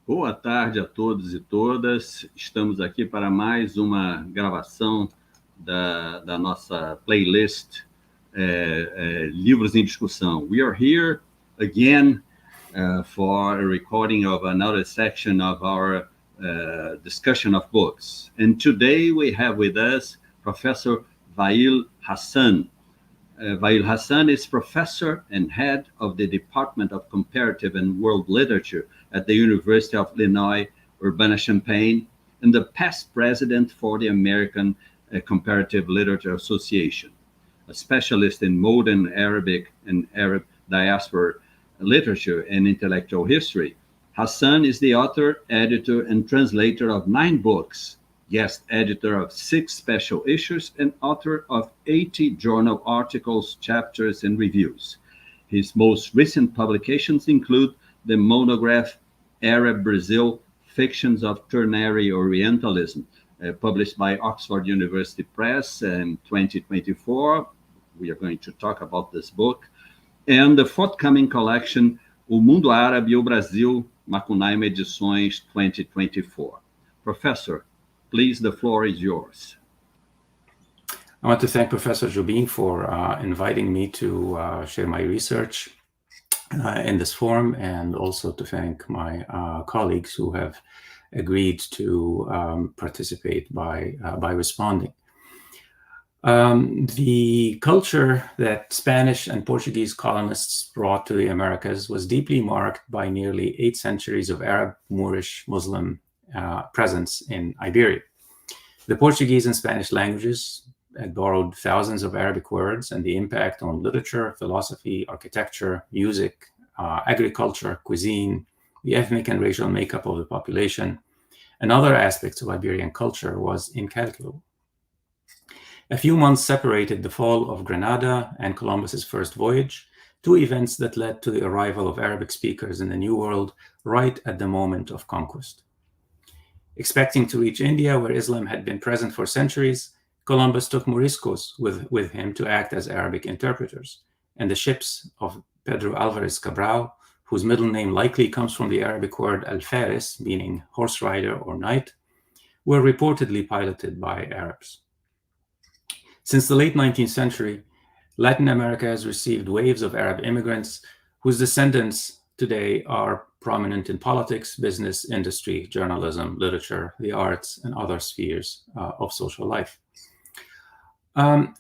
Boa tarde a todos e todas. Estamos aqui para mais uma gravação da nossa playlist Livros em Discussão. We are here again for a recording of another section of our discussion of books. And today we have with us Professor Wail Hassan. Wail Hassan is professor and head of the Department of Comparative and World Literature at the University of Illinois, Urbana-Champaign, and the past president for the American Comparative Literature Association. A specialist in modern Arabic and Arab diaspora literature and intellectual history, Hassan is the author, editor, and translator of 9 books, guest editor of 6 special issues, and author of 80 journal articles, chapters, and reviews. His most recent publications include the monograph Arab-Brazil Fictions of Ternary Orientalism, published by Oxford University Press in 2024. We are going to talk about this book. And the forthcoming collection, O Mundo Árabe e o Brasil, Macunaíma Edições 2024. Professor, please, the floor is yours. I want to thank Professor Jobim for inviting me to share my research in this forum, and also to thank my colleagues who have agreed to participate by responding. The culture that Spanish and Portuguese colonists brought to the Americas was deeply marked by nearly 8 centuries of Arab, Moorish, Muslim presence in Iberia. The Portuguese and Spanish languages had borrowed thousands of Arabic words, and the impact on literature, philosophy, architecture, music, agriculture, cuisine, the ethnic and racial makeup of the population, and other aspects of Iberian culture was incalculable. A few months separated the fall of Granada and Columbus's first voyage, 2 events that led to the arrival of Arabic speakers in the New World right at the moment of conquest. Expecting to reach India, where Islam had been present for centuries, Columbus took Moriscos with him to act as Arabic interpreters, and the ships of Pedro Alvarez Cabral, whose middle name likely comes from the Arabic word al-faris, meaning horse rider or knight, were reportedly piloted by Arabs. Since the late 19th century, Latin America has received waves of Arab immigrants whose descendants today are prominent in politics, business, industry, journalism, literature, the arts, and other spheres of social life.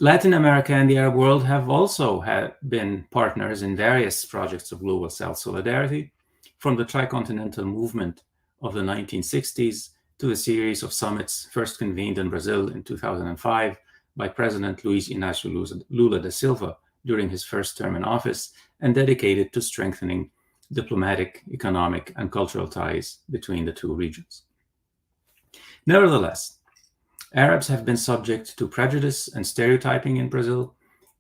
Latin America and the Arab world have also been partners in various projects of global South solidarity, from the tricontinental movement of the 1960s to the series of summits first convened in Brazil in 2005 by President Luís Inácio Lula da Silva during his first term in office, and dedicated to strengthening diplomatic, economic, and cultural ties between the 2 regions. Nevertheless, Arabs have been subject to prejudice and stereotyping in Brazil,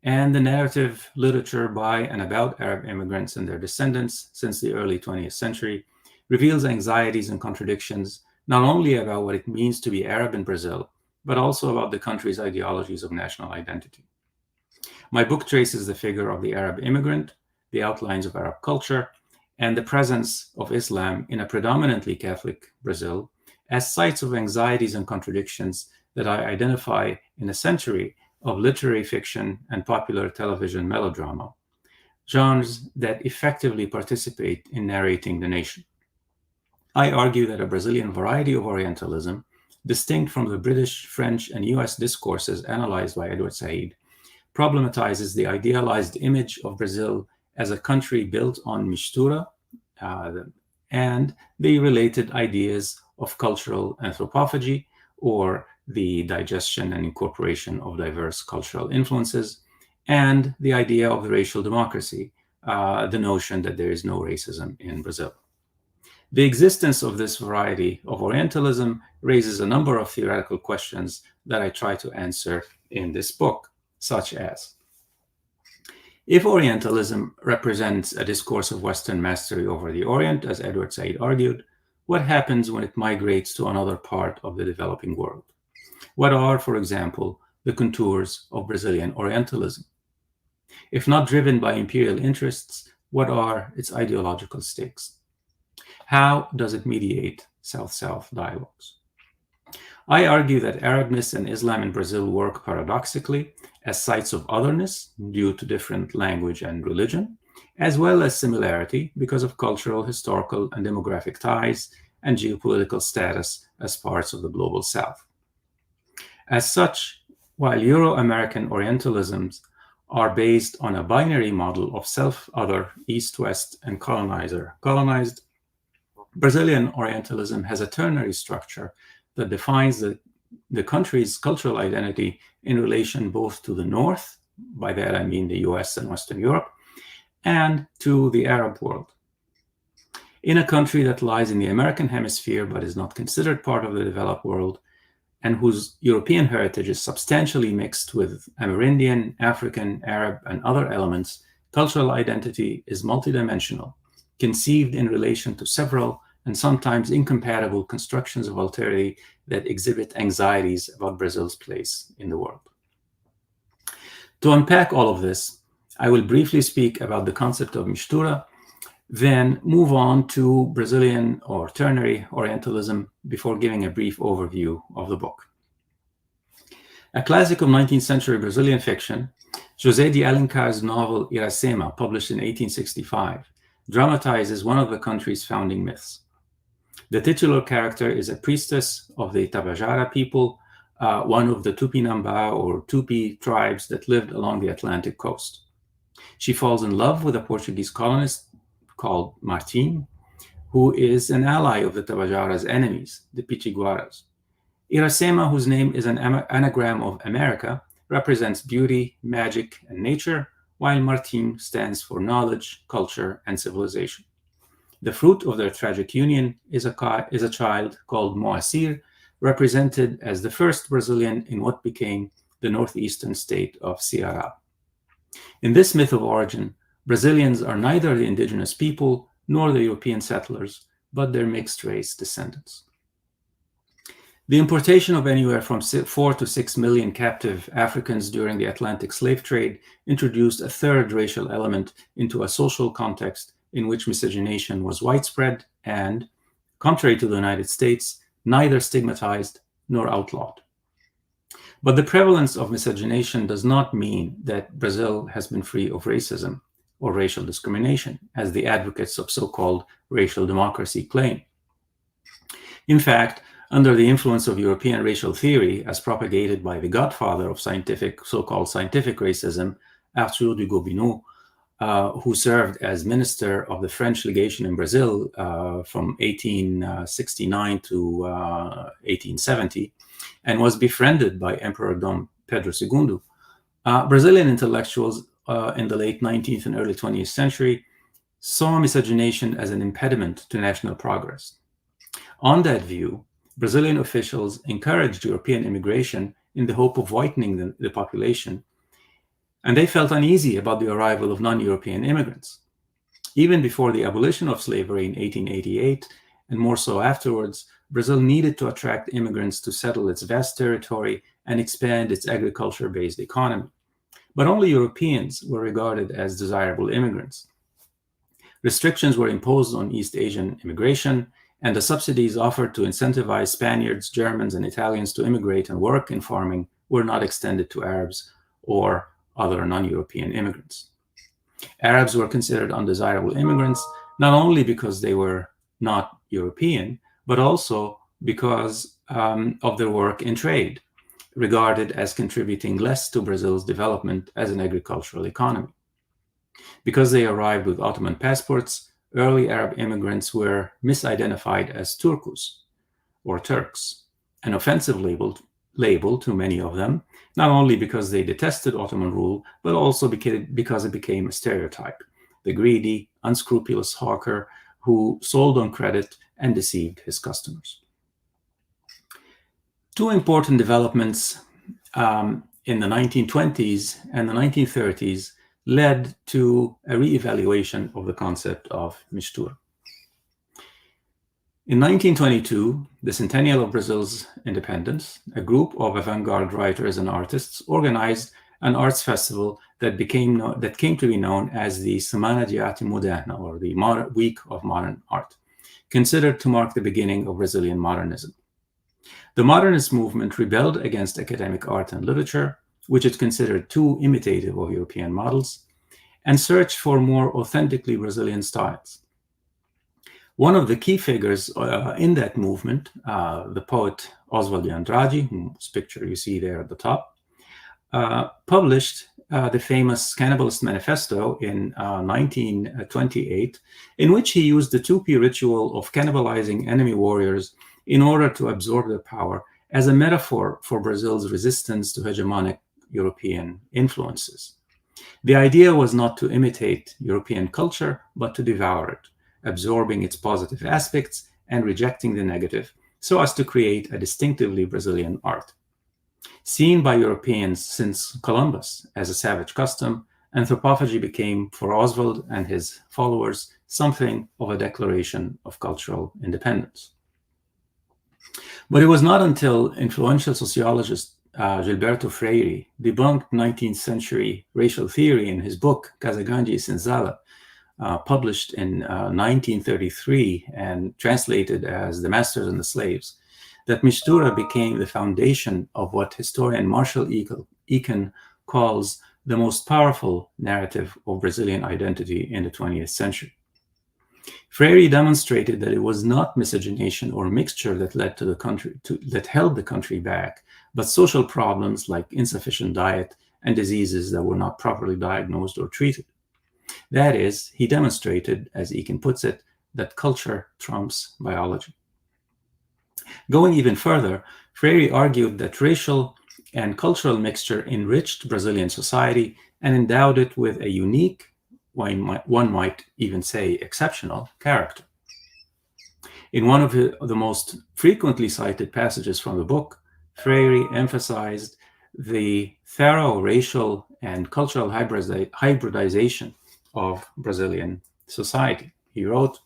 and the narrative literature by and about Arab immigrants and their descendants since the early 20th century reveals anxieties and contradictions not only about what it means to be Arab in Brazil, but also about the country's ideologies of national identity. My book traces the figure of the Arab immigrant, the outlines of Arab culture, and the presence of Islam in a predominantly Catholic Brazil as sites of anxieties and contradictions that I identify in a century of literary fiction and popular television melodrama, genres that effectively participate in narrating the nation. I argue that a Brazilian variety of Orientalism, distinct from the British, French, and US discourses analyzed by Edward Said, problematizes the idealized image of Brazil as a country built on mistura and the related ideas of cultural anthropophagy, or the digestion and incorporation of diverse cultural influences, and the idea of the racial democracy, the notion that there is no racism in Brazil. The existence of this variety of Orientalism raises a number of theoretical questions that I try to answer in this book, such as: if Orientalism represents a discourse of Western mastery over the Orient, as Edward Said argued, what happens when it migrates to another part of the developing world? What are, for example, the contours of Brazilian Orientalism? If not driven by imperial interests, what are its ideological stakes? How does it mediate South-South dialogues? I argue that Arabness and Islam in Brazil work paradoxically as sites of otherness due to different language and religion, as well as similarity because of cultural, historical, and demographic ties and geopolitical status as parts of the global South. As such, while Euro-American Orientalisms are based on a binary model of self-other, East-West, and colonized, Brazilian Orientalism has a ternary structure that defines the country's cultural identity in relation both to the North, by that I mean the US and Western Europe, and to the Arab world. In a country that lies in the American hemisphere but is not considered part of the developed world, and whose European heritage is substantially mixed with Amerindian, African, Arab, and other elements, cultural identity is multidimensional, conceived in relation to several and sometimes incompatible constructions of alterity that exhibit anxieties about Brazil's place in the world. To unpack all of this, I will briefly speak about the concept of mistura, then move on to Brazilian or Ternary Orientalism before giving a brief overview of the book. A classic of 19th century Brazilian fiction, José de Alencar's novel Iracema, published in 1865, dramatizes one of the country's founding myths. The titular character is a priestess of the Tabajara people, one of the Tupinambá or Tupi tribes that lived along the Atlantic coast. She falls in love with a Portuguese colonist called Martim, who is an ally of the Tabajara's enemies, the Pitiguaras. Iracema, whose name is an anagram of America, represents beauty, magic, and nature, while Martim stands for knowledge, culture, and civilization. The fruit of their tragic union is a child called Moacir, represented as the first Brazilian in what became the northeastern state of Ceará. In this myth of origin, Brazilians are neither the indigenous people nor the European settlers, but their mixed-race descendants. The importation of anywhere from 4 to 6 million captive Africans during the Atlantic slave trade introduced a third racial element into a social context in which miscegenation was widespread and, contrary to the United States, neither stigmatized nor outlawed. But the prevalence of miscegenation does not mean that Brazil has been free of racism or racial discrimination, as the advocates of so-called racial democracy claim. In fact, under the influence of European racial theory, as propagated by the godfather of so-called scientific racism, Arthur de Gobineau, who served as minister of the French legation in Brazil from 1869 to 1870, and was befriended by Emperor Dom Pedro II, Brazilian intellectuals in the late 19th and early 20th century saw miscegenation as an impediment to national progress. On that view, Brazilian officials encouraged European immigration in the hope of whitening the population, and they felt uneasy about the arrival of non-European immigrants. Even before the abolition of slavery in 1888, and more so afterwards, Brazil needed to attract immigrants to settle its vast territory and expand its agriculture-based economy. But only Europeans were regarded as desirable immigrants. Restrictions were imposed on East Asian immigration, and the subsidies offered to incentivize Spaniards, Germans, and Italians to immigrate and work in farming were not extended to Arabs or other non-European immigrants. Arabs were considered undesirable immigrants, not only because they were not European, but also because of their work in trade, regarded as contributing less to Brazil's development as an agricultural economy. Because they arrived with Ottoman passports, early Arab immigrants were misidentified as Turcos, or Turks, an offensive label to many of them, not only because they detested Ottoman rule, but also because it became a stereotype, the greedy, unscrupulous hawker who sold on credit and deceived his customers. Two important developments in the 1920s and the 1930s led to a re-evaluation of the concept of mistura. In 1922, the centennial of Brazil's independence, a group of avant-garde writers and artists organized an arts festival that came to be known as the Semana de Arte Moderna, or the Week of Modern Art. considered to mark the beginning of Brazilian modernism. The modernist movement rebelled against academic art and literature, which it considered too imitative of European models, and searched for more authentically Brazilian styles. One of the key figures in that movement, the poet Oswald de Andrade, whose picture you see there at the top, published the famous Cannibalist Manifesto in 1928, in which he used the Tupi ritual of cannibalizing enemy warriors in order to absorb their power as a metaphor for Brazil's resistance to hegemonic European influences. The idea was not to imitate European culture, but to devour it, absorbing its positive aspects and rejecting the negative, so as to create a distinctively Brazilian art. Seen by Europeans since Columbus as a savage custom, anthropophagy became, for Oswald and his followers, something of a declaration of cultural independence. But it was not until influential sociologist Gilberto Freire debunked 19th century racial theory in his book Casagrande e Senzala, published in 1933 and translated as The Masters and the Slaves, that mistura became the foundation of what historian Marshall Eakin calls the most powerful narrative of Brazilian identity in the 20th century. Freire demonstrated that it was not miscegenation or mixture that led to the country that held the country back, but social problems like insufficient diet and diseases that were not properly diagnosed or treated. That is, he demonstrated, as Eakin puts it, that culture trumps biology. Going even further, Freire argued that racial and cultural mixture enriched Brazilian society and endowed it with a unique, one might even say exceptional, character. In one of the most frequently cited passages from the book, Freire emphasized the thorough racial and cultural hybridization of Brazilian society. He wrote,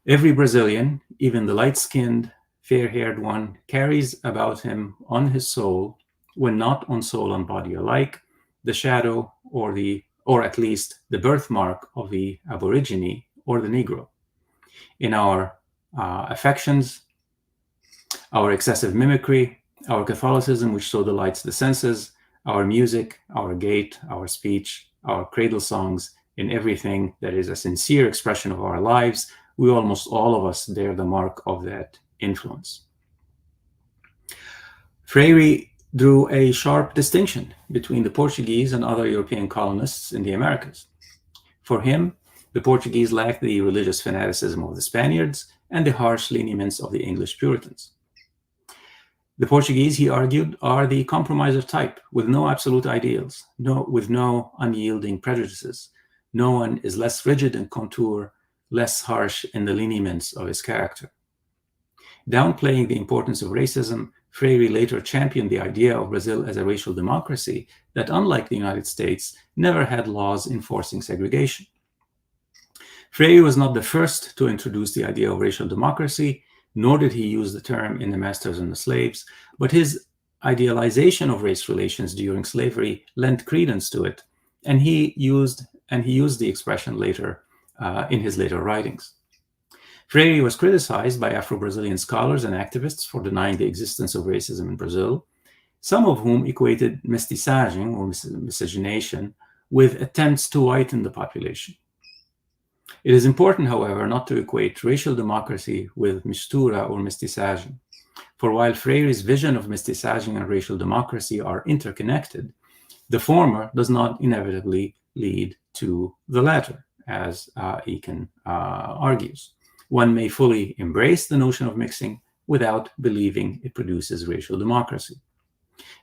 "Every Brazilian, even the light-skinned, fair-haired one, carries about him on his soul, when not on soul and body alike, the shadow or at least the birthmark of the Aborigine or the Negro. In our affections, our excessive mimicry, our Catholicism which so delights the senses, our music, our gait, our speech, our cradle songs, in everything that is a sincere expression of our lives, we almost all of us bear the mark of that influence." Freire drew a sharp distinction between the Portuguese and other European colonists in the Americas. For him, the Portuguese lacked the religious fanaticism of the Spaniards and the harsh lineaments of the English Puritans. The Portuguese, he argued, are the compromiser type, with no absolute ideals, with no unyielding prejudices. No one is less rigid in contour, less harsh in the lineaments of his character. Downplaying the importance of racism, Freire later championed the idea of Brazil as a racial democracy that, unlike the United States, never had laws enforcing segregation. Freire was not the first to introduce the idea of racial democracy, nor did he use the term in The Masters and the Slaves, but his idealization of race relations during slavery lent credence to it, and he used the expression later in his later writings. Freire was criticized by Afro-Brazilian scholars and activists for denying the existence of racism in Brazil, some of whom equated mestiçagem, or miscegenation, with attempts to whiten the population. It is important, however, not to equate racial democracy with mistura or mestiçagem, for while Freire's vision of mestiçagem and racial democracy are interconnected, the former does not inevitably lead to the latter, as Eakin argues. One may fully embrace the notion of mixing without believing it produces racial democracy.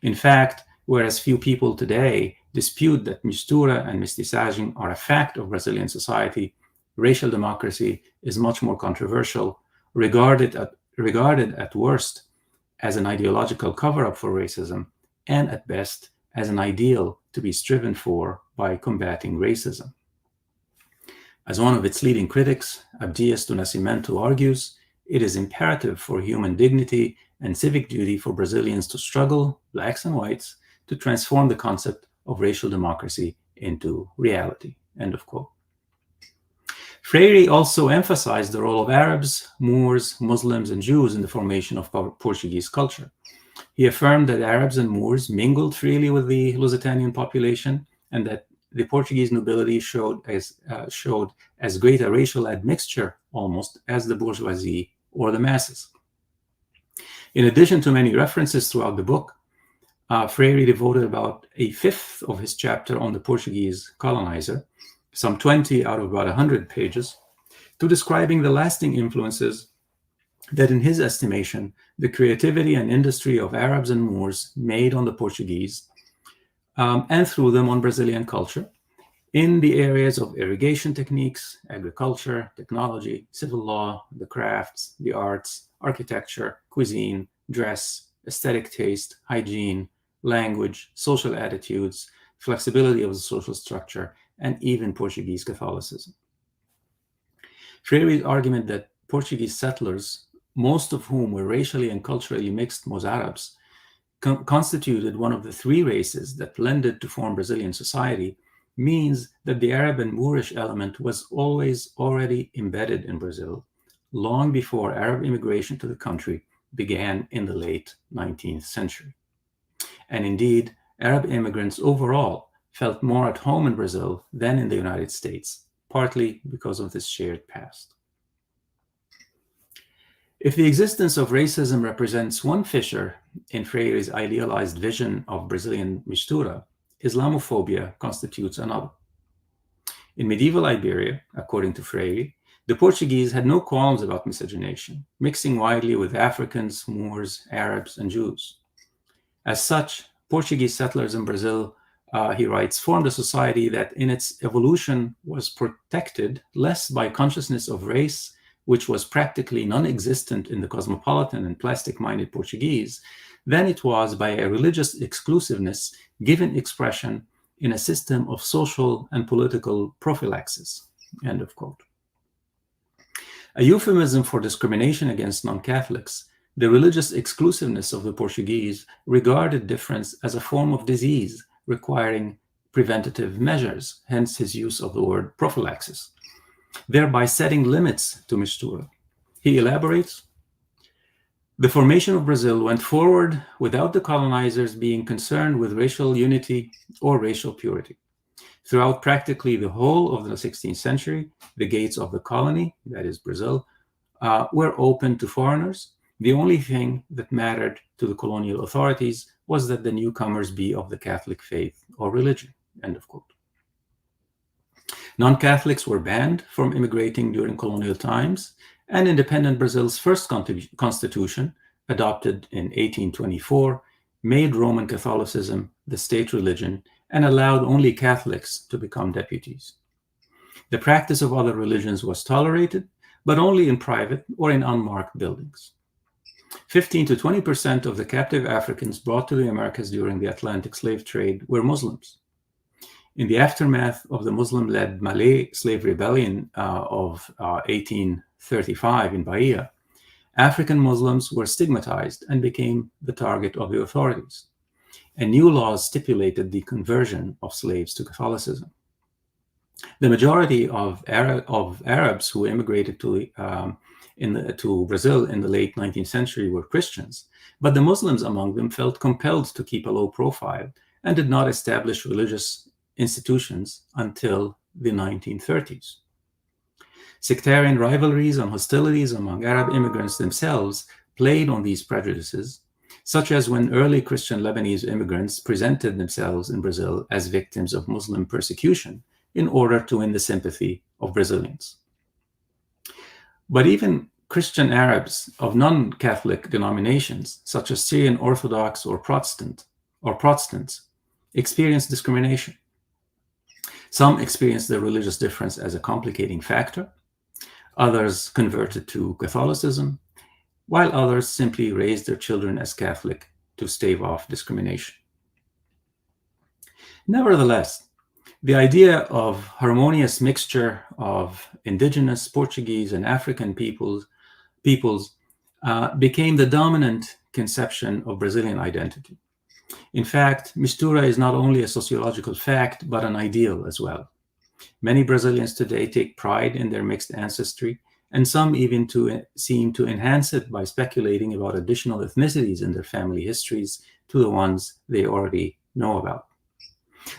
In fact, whereas few people today dispute that mistura and mestiçagem are a fact of Brazilian society, racial democracy is much more controversial, regarded at worst as an ideological cover-up for racism, and at best as an ideal to be striven for by combating racism. As one of its leading critics, Abdias do Nascimento, argues, it is imperative for human dignity and civic duty for Brazilians to struggle, blacks and whites, to transform the concept of racial democracy into reality. End of quote. Freire also emphasized the role of Arabs, Moors, Muslims, and Jews in the formation of Portuguese culture. He affirmed that Arabs and Moors mingled freely with the Lusitanian population, and that the Portuguese nobility showed as great a racial admixture almost as the bourgeoisie or the masses. In addition to many references throughout the book, Freire devoted about a fifth of his chapter on the Portuguese colonizer, some 20 out of about 100 pages, to describing the lasting influences that, in his estimation, the creativity and industry of Arabs and Moors made on the Portuguese, and through them on Brazilian culture, in the areas of irrigation techniques, agriculture, technology, civil law, the crafts, the arts, architecture, cuisine, dress, aesthetic taste, hygiene, language, social attitudes, flexibility of the social structure, and even Portuguese Catholicism. Freire's argument that Portuguese settlers, most of whom were racially and culturally mixed Mozarabs, constituted one of the three races that blended to form Brazilian society, means that the Arab and Moorish element was always already embedded in Brazil, long before Arab immigration to the country began in the late 19th century. And indeed, Arab immigrants overall felt more at home in Brazil than in the United States, partly because of this shared past. If the existence of racism represents one fissure in Freire's idealized vision of Brazilian mistura, Islamophobia constitutes another. In medieval Iberia, according to Freire, the Portuguese had no qualms about miscegenation, mixing widely with Africans, Moors, Arabs, and Jews. As such, Portuguese settlers in Brazil, he writes, formed a society that in its evolution was protected less by consciousness of race, which was practically non-existent in the cosmopolitan and plastic-minded Portuguese, than it was by a religious exclusiveness given expression in a system of social and political prophylaxis, end of quote. A euphemism for discrimination against non-Catholics, the religious exclusiveness of the Portuguese regarded difference as a form of disease requiring preventative measures, hence his use of the word prophylaxis, thereby setting limits to mistura. He elaborates, the formation of Brazil went forward without the colonizers being concerned with racial unity or racial purity. Throughout practically the whole of the 16th century, the gates of the colony, that is Brazil, were open to foreigners. The only thing that mattered to the colonial authorities was that the newcomers be of the Catholic faith or religion, end of quote. Non-Catholics were banned from immigrating during colonial times, and independent Brazil's first constitution, adopted in 1824, made Roman Catholicism the state religion and allowed only Catholics to become deputies. The practice of other religions was tolerated, but only in private or in unmarked buildings. 15 to 20% of the captive Africans brought to the Americas during the Atlantic slave trade were Muslims. In the aftermath of the Muslim-led Malay slave rebellion of 1835 in Bahia, African Muslims were stigmatized and became the target of the authorities, and new laws stipulated the conversion of slaves to Catholicism. The majority of Arabs who immigrated to Brazil in the late 19th century were Christians, but the Muslims among them felt compelled to keep a low profile and did not establish religious institutions until the 1930s. Sectarian rivalries and hostilities among Arab immigrants themselves played on these prejudices, such as when early Christian Lebanese immigrants presented themselves in Brazil as victims of Muslim persecution in order to win the sympathy of Brazilians. But even Christian Arabs of non-Catholic denominations, such as Syrian Orthodox or Protestants, experienced discrimination. Some experienced the religious difference as a complicating factor. Others converted to Catholicism, while others simply raised their children as Catholic to stave off discrimination. Nevertheless, the idea of harmonious mixture of indigenous Portuguese and African peoples became the dominant conception of Brazilian identity. In fact, mistura is not only a sociological fact, but an ideal as well. Many Brazilians today take pride in their mixed ancestry, and some even seem to enhance it by speculating about additional ethnicities in their family histories to the ones they already know about.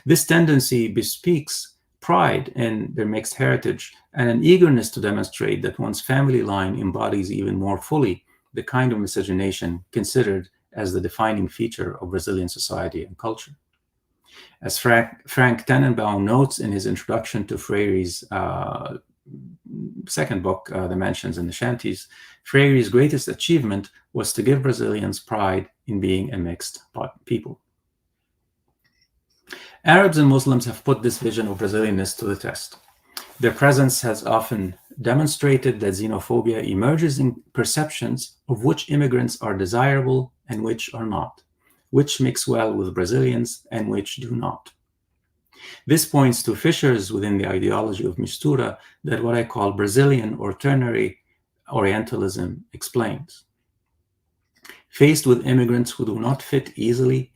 This tendency bespeaks pride in their mixed heritage and an eagerness to demonstrate that one's family line embodies even more fully the kind of miscegenation considered as the defining feature of Brazilian society and culture. As Frank Tannenbaum notes in his introduction to Freire's second book, The Mansions and the Shanties, Freire's greatest achievement was to give Brazilians pride in being a mixed people. Arabs and Muslims have put this vision of Brazilianness to the test. Their presence has often demonstrated that xenophobia emerges in perceptions of which immigrants are desirable and which are not, which mix well with Brazilians and which do not. This points to fissures within the ideology of mistura that what I call Brazilian or Ternary Orientalism explains. Faced with immigrants who do not fit easily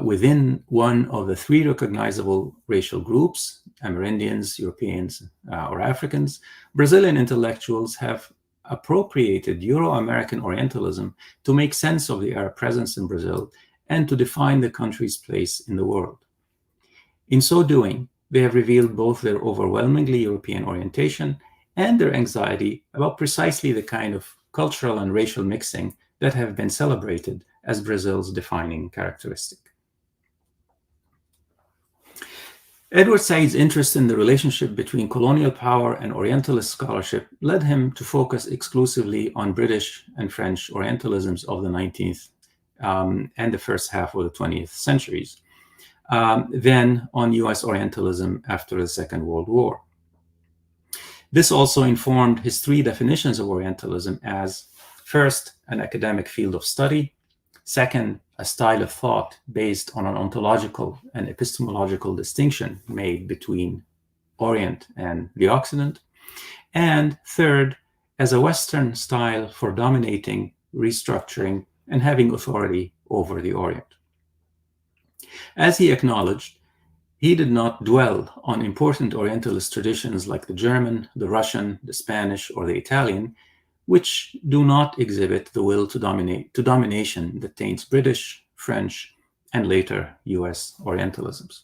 within one of the three recognizable racial groups, Amerindians, Europeans, or Africans, Brazilian intellectuals have appropriated Euro-American Orientalism to make sense of the Arab presence in Brazil and to define the country's place in the world. In so doing, they have revealed both their overwhelmingly European orientation and their anxiety about precisely the kind of cultural and racial mixing that have been celebrated as Brazil's defining characteristic. Edward Said's interest in the relationship between colonial power and Orientalist scholarship led him to focus exclusively on British and French Orientalisms of the 19th and the first half of the 20th centuries, then on US Orientalism after the Second World War. This also informed his three definitions of Orientalism as, first, an academic field of study, second, a style of thought based on an ontological and epistemological distinction made between Orient and the Occident, and third, as a Western style for dominating, restructuring, and having authority over the Orient. As he acknowledged, he did not dwell on important Orientalist traditions like the German, the Russian, the Spanish, or the Italian, which do not exhibit the will to domination that taints British, French, and later US Orientalisms.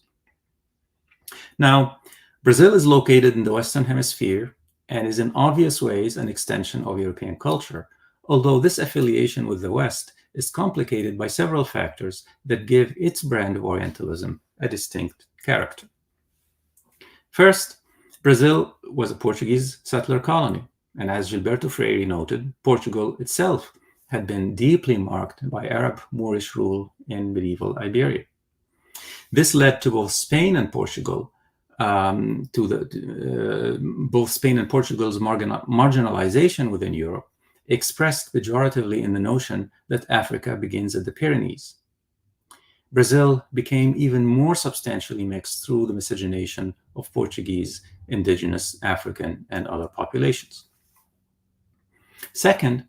Now, Brazil is located in the Western Hemisphere and is in obvious ways an extension of European culture, although this affiliation with the West is complicated by several factors that give its brand of Orientalism a distinct character. First, Brazil was a Portuguese settler colony. And as Gilberto Freire noted, Portugal itself had been deeply marked by Arab Moorish rule in medieval Iberia. This led to both Spain and Portugal, both Spain and Portugal's marginalization within Europe, expressed pejoratively in the notion that Africa begins at the Pyrenees. Brazil became even more substantially mixed through the miscegenation of Portuguese, indigenous, African, and other populations. Second,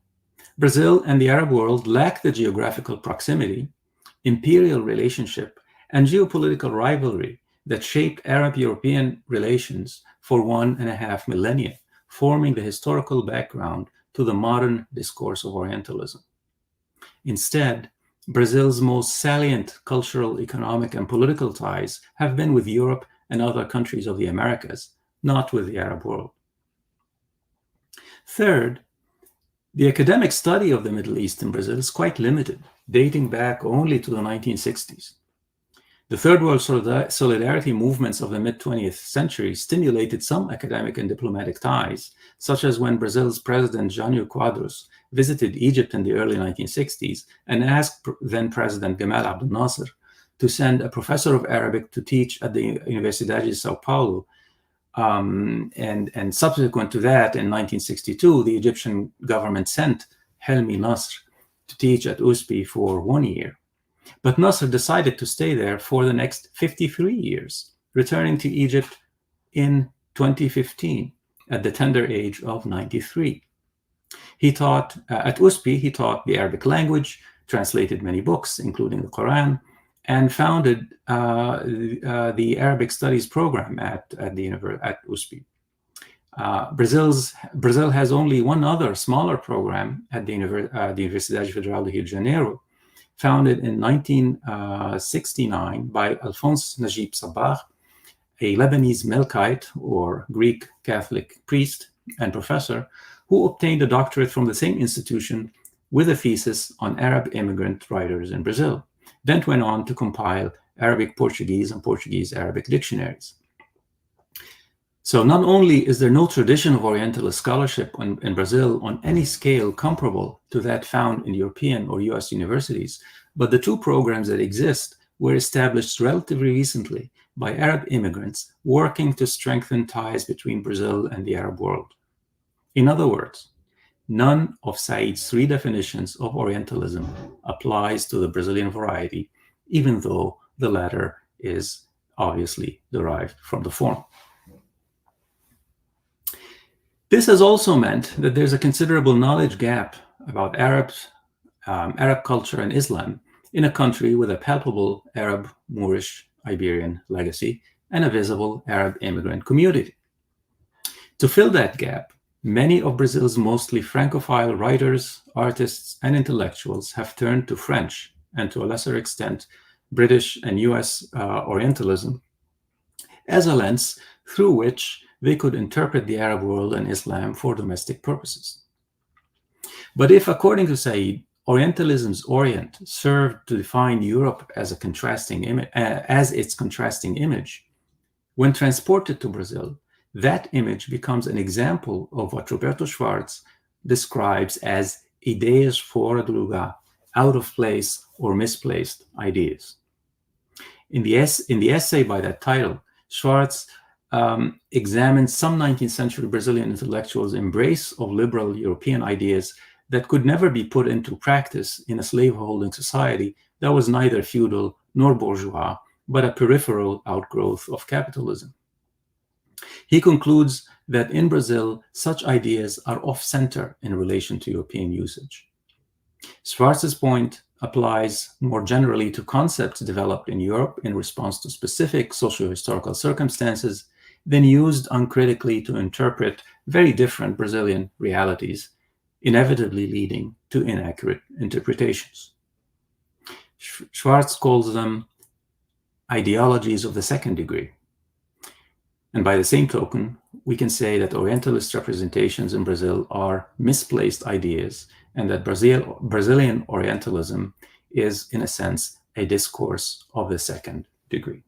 Brazil and the Arab world lack the geographical proximity, imperial relationship, and geopolitical rivalry that shaped Arab-European relations for 1.5 millennia, forming the historical background to the modern discourse of Orientalism. Instead, Brazil's most salient cultural, economic, and political ties have been with Europe and other countries of the Americas, not with the Arab world. Third, the academic study of the Middle East in Brazil is quite limited, dating back only to the 1960s. The Third World Solidarity movements of the mid-20th century stimulated some academic and diplomatic ties, such as when Brazil's President Jânio Quadros visited Egypt in the early 1960s and asked then-President Gamal Abdel Nasser to send a professor of Arabic to teach at the Universidade de São Paulo. And subsequent to that, in 1962, the Egyptian government sent Helmi Nasr to teach at USP for 1 year. But Nasr decided to stay there for the next 53 years, returning to Egypt in 2015 at the tender age of 93. He taught at USP, he taught the Arabic language, translated many books, including the Quran, and founded the Arabic Studies program at USP. Brazil has only one other smaller program at the Universidade Federal do Rio de Janeiro, founded in 1969 by Alphonse Najib Sabah, a Lebanese Melkite or Greek Catholic priest and professor who obtained a doctorate from the same institution with a thesis on Arab immigrant writers in Brazil, then went on to compile Arabic Portuguese and Portuguese Arabic dictionaries. So not only is there no tradition of Orientalist scholarship in Brazil on any scale comparable to that found in European or US universities, but the two programs that exist were established relatively recently by Arab immigrants working to strengthen ties between Brazil and the Arab world. In other words, none of Said's three definitions of Orientalism applies to the Brazilian variety, even though the latter is obviously derived from the former. This has also meant that there's a considerable knowledge gap about Arab culture and Islam in a country with a palpable Arab, Moorish, Iberian legacy and a visible Arab immigrant community. To fill that gap, many of Brazil's mostly Francophile writers, artists, and intellectuals have turned to French and, to a lesser extent, British and US Orientalism as a lens through which they could interpret the Arab world and Islam for domestic purposes. But if, according to Said, Orientalism's Orient served to define Europe as its contrasting image, when transported to Brazil, that image becomes an example of what Roberto Schwartz describes as ideias fora do lugar, out of place or misplaced ideas. In the essay by that title, Schwartz examines some 19th century Brazilian intellectuals' embrace of liberal European ideas that could never be put into practice in a slave-holding society that was neither feudal nor bourgeois, but a peripheral outgrowth of capitalism. He concludes that in Brazil, such ideas are off-center in relation to European usage. Schwartz's point applies more generally to concepts developed in Europe in response to specific socio-historical circumstances, then used uncritically to interpret very different Brazilian realities, inevitably leading to inaccurate interpretations. Schwartz calls them ideologies of the second degree. And by the same token, we can say that Orientalist representations in Brazil are misplaced ideas, and that Brazilian Orientalism is, in a sense, a discourse of the second degree.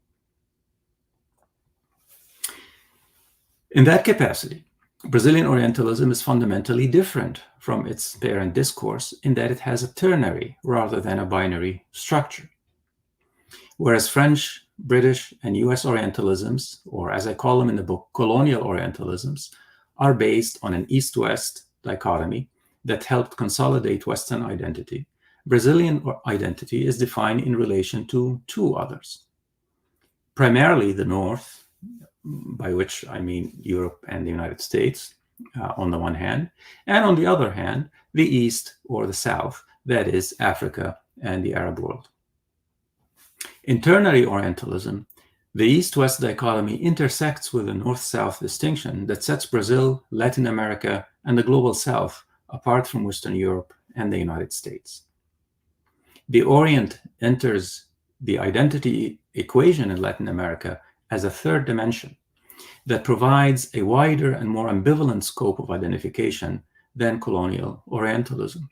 In that capacity, Brazilian Orientalism is fundamentally different from its parent discourse in that it has a ternary rather than a binary structure. Whereas French, British, and US Orientalisms, or as I call them in the book, colonial Orientalisms, are based on an East-West dichotomy that helped consolidate Western identity, Brazilian identity is defined in relation to two others. Primarily the North, by which I mean Europe and the United States, on the one hand, and on the other hand, the East or the South, that is Africa and the Arab world. In ternary Orientalism, the East-West dichotomy intersects with the North-South distinction that sets Brazil, Latin America, and the Global South apart from Western Europe and the United States. The Orient enters the identity equation in Latin America as a third dimension that provides a wider and more ambivalent scope of identification than colonial Orientalism.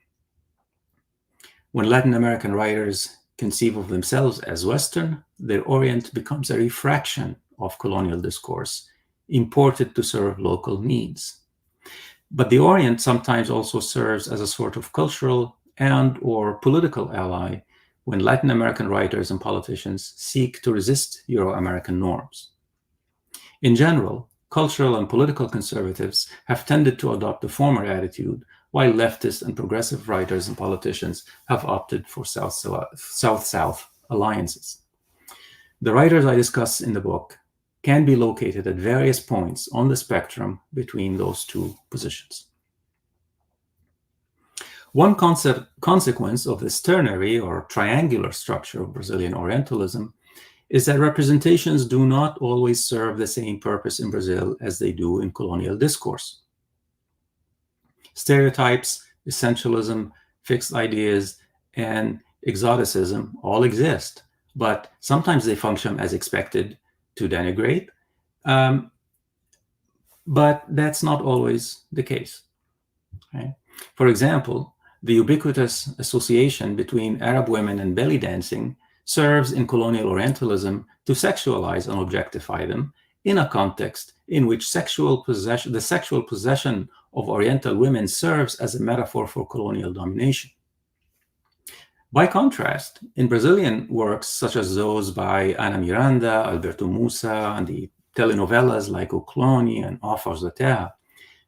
When Latin American writers conceive of themselves as Western, their Orient becomes a refraction of colonial discourse, imported to serve local needs. But the Orient sometimes also serves as a sort of cultural and or political ally when Latin American writers and politicians seek to resist Euro-American norms. In general, cultural and political conservatives have tended to adopt the former attitude, while leftist and progressive writers and politicians have opted for South-South alliances. The writers I discuss in the book can be located at various points on the spectrum between those two positions. One consequence of this ternary or triangular structure of Brazilian Orientalism is that representations do not always serve the same purpose in Brazil as they do in colonial discourse. Stereotypes, essentialism, fixed ideas, and exoticism all exist, but sometimes they function as expected to denigrate, but that's not always the case. Right? For example, the ubiquitous association between Arab women and belly dancing serves in colonial Orientalism to sexualize and objectify them in a context in which the sexual possession of Oriental women serves as a metaphor for colonial domination. By contrast, in Brazilian works such as those by Ana Miranda, Alberto Musa, and the telenovelas like O Clone and Offers da Terra,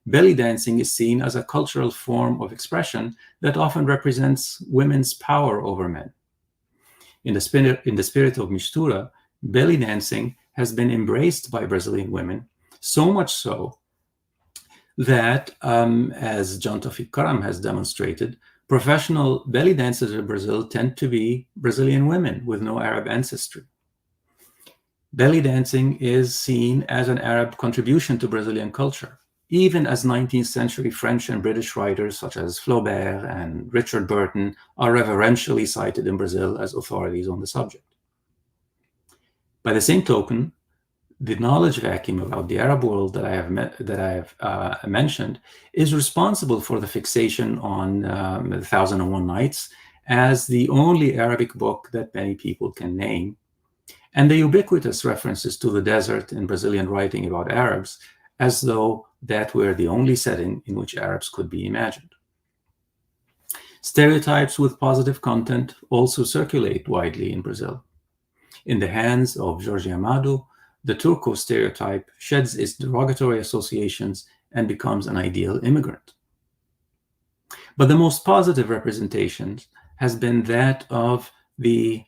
belly dancing is seen as a cultural form of expression that often represents women's power over men. In the spirit of mistura, belly dancing has been embraced by Brazilian women, so much so that, as John Tawfiq Karam has demonstrated, professional belly dancers in Brazil tend to be Brazilian women with no Arab ancestry. Belly dancing is seen as an Arab contribution to Brazilian culture, even as 19th century French and British writers such as Flaubert and Richard Burton are reverentially cited in Brazil as authorities on the subject. By the same token, the knowledge vacuum about the Arab world that I have mentioned is responsible for the fixation on The 1001 Nights as the only Arabic book that many people can name, and the ubiquitous references to the desert in Brazilian writing about Arabs as though that were the only setting in which Arabs could be imagined. Stereotypes with positive content also circulate widely in Brazil. In the hands of Jorge Amado, the Turco stereotype sheds its derogatory associations and becomes an ideal immigrant. But the most positive representation has been that of the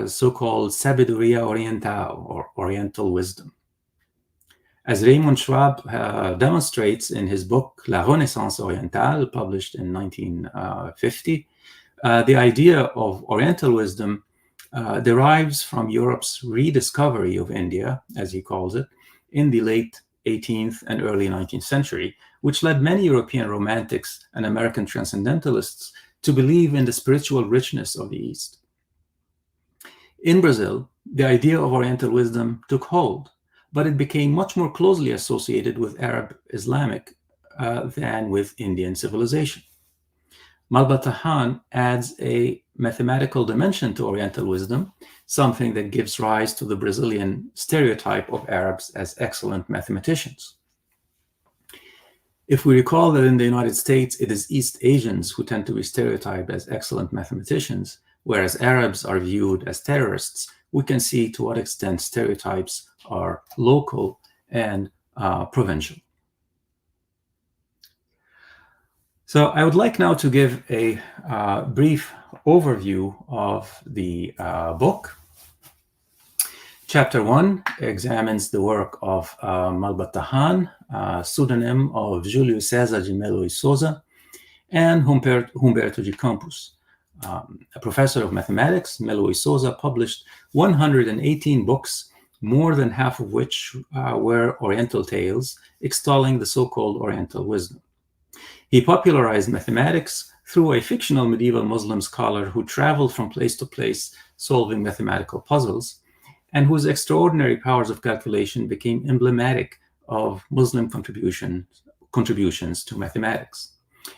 so-called sabiduría oriental, or Oriental wisdom. As Raymond Schwab demonstrates in his book La Renaissance Orientale, published in 1950, the idea of Oriental wisdom derives from Europe's rediscovery of India, as he calls it, in the late 18th and early 19th century, which led many European romantics and American transcendentalists to believe in the spiritual richness of the East. In Brazil, the idea of Oriental wisdom took hold, but it became much more closely associated with Arab Islamic than with Indian civilization. Malbatahan adds a mathematical dimension to Oriental wisdom, something that gives rise to the Brazilian stereotype of Arabs as excellent mathematicians. If we recall that in the United States, it is East Asians who tend to be stereotyped as excellent mathematicians, whereas Arabs are viewed as terrorists, we can see to what extent stereotypes are local and provincial. So I would like now to give a brief overview of the book. Chapter 1 examines the work of Malbatahan, pseudonym of Júlio César de Melo e Souza, and Humberto de Campos. A professor of mathematics, Melo e Souza published 118 books, more than half of which were Oriental tales, extolling the so-called Oriental wisdom. He popularized mathematics through a fictional medieval Muslim scholar who traveled from place to place solving mathematical puzzles, and whose extraordinary powers of calculation became emblematic of Muslim contributions to mathematics.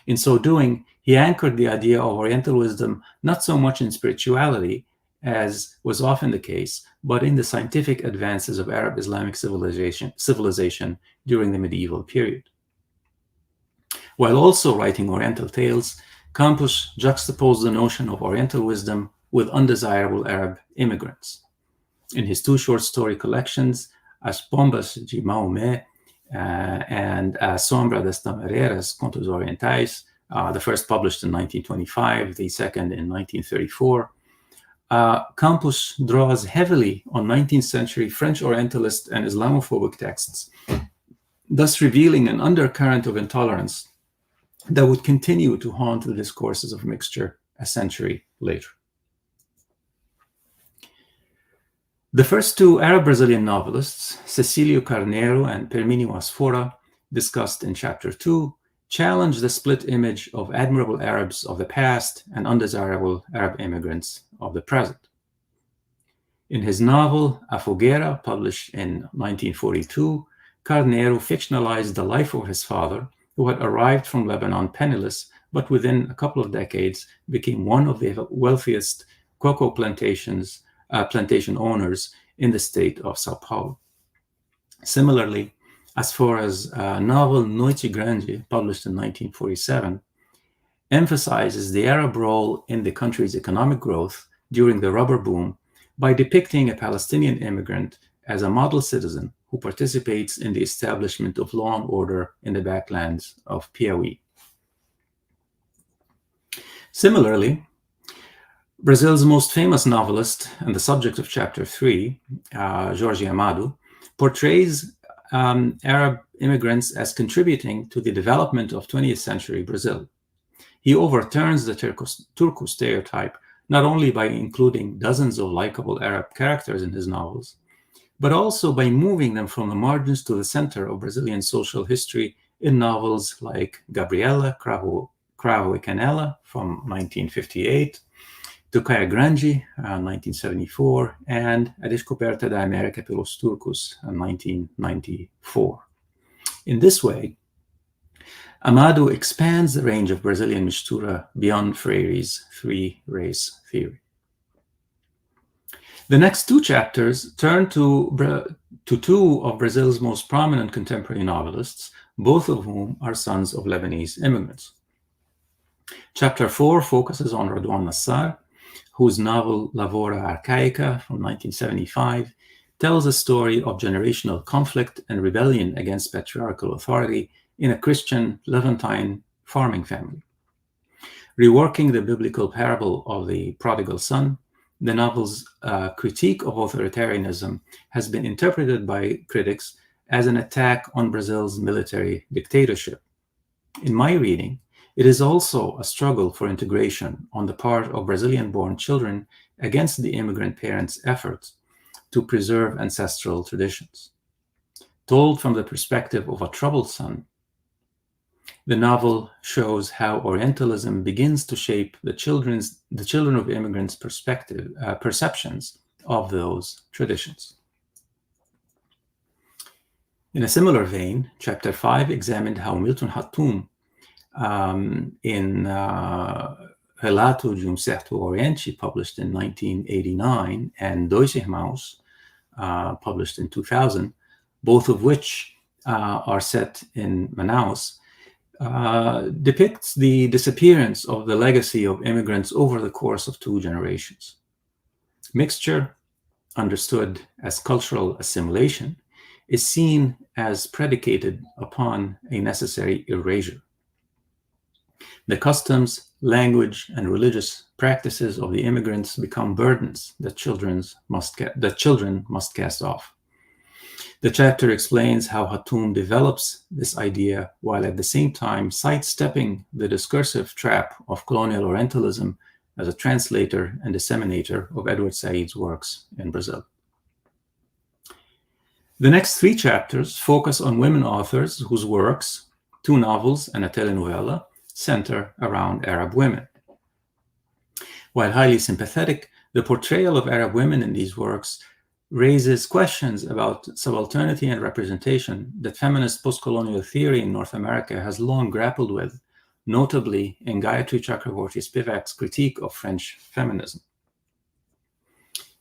In so doing, he anchored the idea of Oriental wisdom not so much in spirituality, as was often the case, but in the scientific advances of Arab Islamic civilization during the medieval period. While also writing Oriental tales, Campos juxtaposed the notion of Oriental wisdom with undesirable Arab immigrants. In his two short story collections, As Pombas de Maomé and A Sombra das Tamareiras, Contos Orientais, the first published in 1925, the second in 1934, Campos draws heavily on 19th century French Orientalist and Islamophobic texts, thus revealing an undercurrent of intolerance that would continue to haunt the discourses of mixture a century later. The first two Arab-Brazilian novelists, Cecílio Carneiro and Hermínio Asfora, discussed in Chapter 2, challenge the split image of admirable Arabs of the past and undesirable Arab immigrants of the present. In his novel A Fogueira, published in 1942, Carneiro fictionalized the life of his father, who had arrived from Lebanon penniless, but within a couple of decades became one of the wealthiest cocoa plantation owners in the state of Sao Paulo. Similarly, Asfora's novel Noite Grande, published in 1947, emphasizes the Arab role in the country's economic growth during the rubber boom by depicting a Palestinian immigrant as a model citizen who participates in the establishment of law and order in the backlands of Piauí. Similarly, Brazil's most famous novelist and the subject of Chapter 3, Jorge Amado, portrays Arab immigrants as contributing to the development of 20th century Brazil. He overturns the Turco stereotype not only by including dozens of likable Arab characters in his novels, but also by moving them from the margins to the center of Brazilian social history in novels like Gabriela, Cravo e Canela from 1958, Tocaia Grande, 1974, and A Descoberta da América pelos Turcos, 1994. In this way, Amado expands the range of Brazilian mistura beyond Freire's three-race theory. The next two chapters turn to two of Brazil's most prominent contemporary novelists, both of whom are sons of Lebanese immigrants. Chapter 4 focuses on Radwan Nassar, whose novel Lavoura Arcaica from 1975 tells a story of generational conflict and rebellion against patriarchal authority in a Christian Levantine farming family. Reworking the biblical parable of the prodigal son, the novel's critique of authoritarianism has been interpreted by critics as an attack on Brazil's military dictatorship. In my reading, it is also a struggle for integration on the part of Brazilian-born children against the immigrant parents' efforts to preserve ancestral traditions. Told from the perspective of a troubled son, the novel shows how Orientalism begins to shape the children of immigrants' perceptions of those traditions. In a similar vein, Chapter 5 examined how Milton Hatum, in Relato de Certo Oriente, published in 1989, and Dois Irmãos, published in 2000, both of which are set in Manaus, depicts the disappearance of the legacy of immigrants over the course of two generations. Mixture, understood as cultural assimilation, is seen as predicated upon a necessary erasure. The customs, language, and religious practices of the immigrants become burdens that children must cast off. The chapter explains how Hatum develops this idea while at the same time sidestepping the discursive trap of colonial Orientalism as a translator and disseminator of Edward Said's works in Brazil. The next three chapters focus on women authors whose works, two novels and a telenovela, center around Arab women. While highly sympathetic, the portrayal of Arab women in these works raises questions about subalternity and representation that feminist postcolonial theory in North America has long grappled with, notably in Gayatri Chakravorty Spivak's critique of French feminism.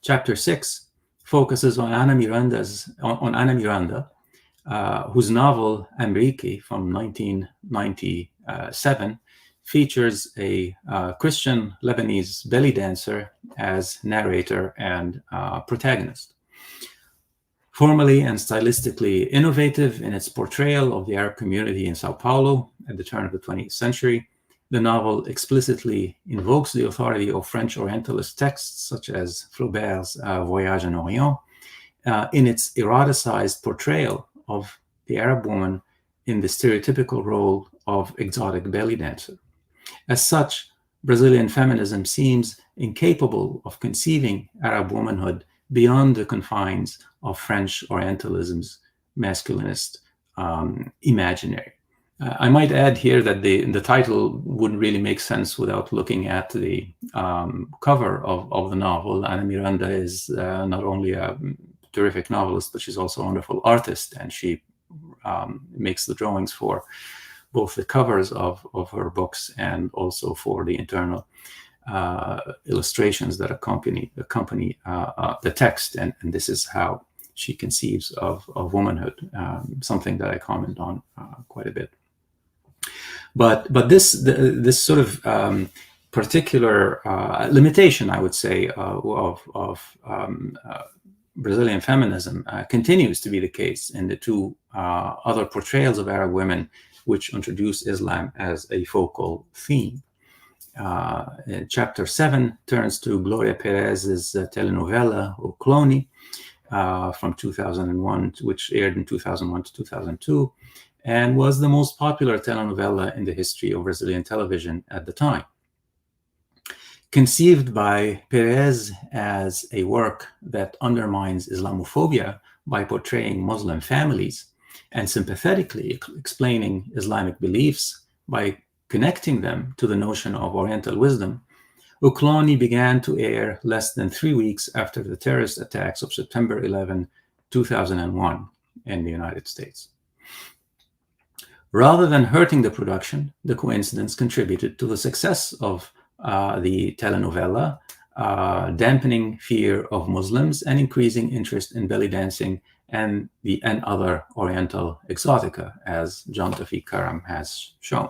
Chapter 6 focuses on Ana Miranda, whose novel Amriki from 1997 features a Christian Lebanese belly dancer as narrator and protagonist. Formally and stylistically innovative in its portrayal of the Arab community in Sao Paulo at the turn of the 20th century, the novel explicitly invokes the authority of French Orientalist texts such as Flaubert's Voyage en Orient in its eroticized portrayal of the Arab woman in the stereotypical role of exotic belly dancer. As such, Brazilian feminism seems incapable of conceiving Arab womanhood beyond the confines of French Orientalism's masculinist imaginary. I might add here that the title wouldn't really make sense without looking at the cover of the novel. Ana Miranda is not only a terrific novelist, but she's also a wonderful artist, and she makes the drawings for both the covers of her books and also for the internal illustrations that accompany the text. And this is how she conceives of womanhood, something that I comment on quite a bit. But this sort of particular limitation, I would say, of Brazilian feminism continues to be the case in the two other portrayals of Arab women which introduce Islam as a focal theme. Chapter 7 turns to Gloria Perez's telenovela O Clone from 2001, which aired in 2001 to 2002, and was the most popular telenovela in the history of Brazilian television at the time. Conceived by Perez as a work that undermines Islamophobia by portraying Muslim families and sympathetically explaining Islamic beliefs by connecting them to the notion of Oriental wisdom, O Clone began to air less than 3 weeks after the terrorist attacks of September 11, 2001 in the United States. Rather than hurting the production, the coincidence contributed to the success of the telenovela, dampening fear of Muslims and increasing interest in belly dancing and other Oriental exotica, as John Tawfiq Karam has shown.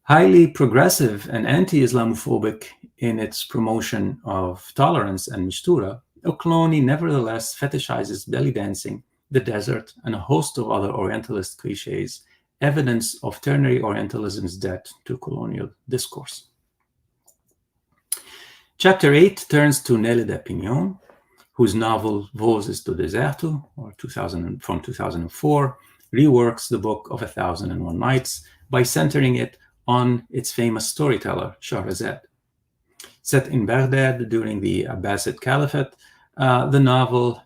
Highly progressive and anti-Islamophobic in its promotion of tolerance and mistura, O Clone nevertheless fetishizes belly dancing, the desert, and a host of other Orientalist cliches, evidence of Ternary Orientalism's debt to colonial discourse. Chapter 8 turns to Nélida Pinhon, whose novel Vozes do Deserto, from 2004, reworks the Book of 1001 Nights by centering it on its famous storyteller, Shahrazad. Set in Baghdad during the Abbasid Caliphate, the novel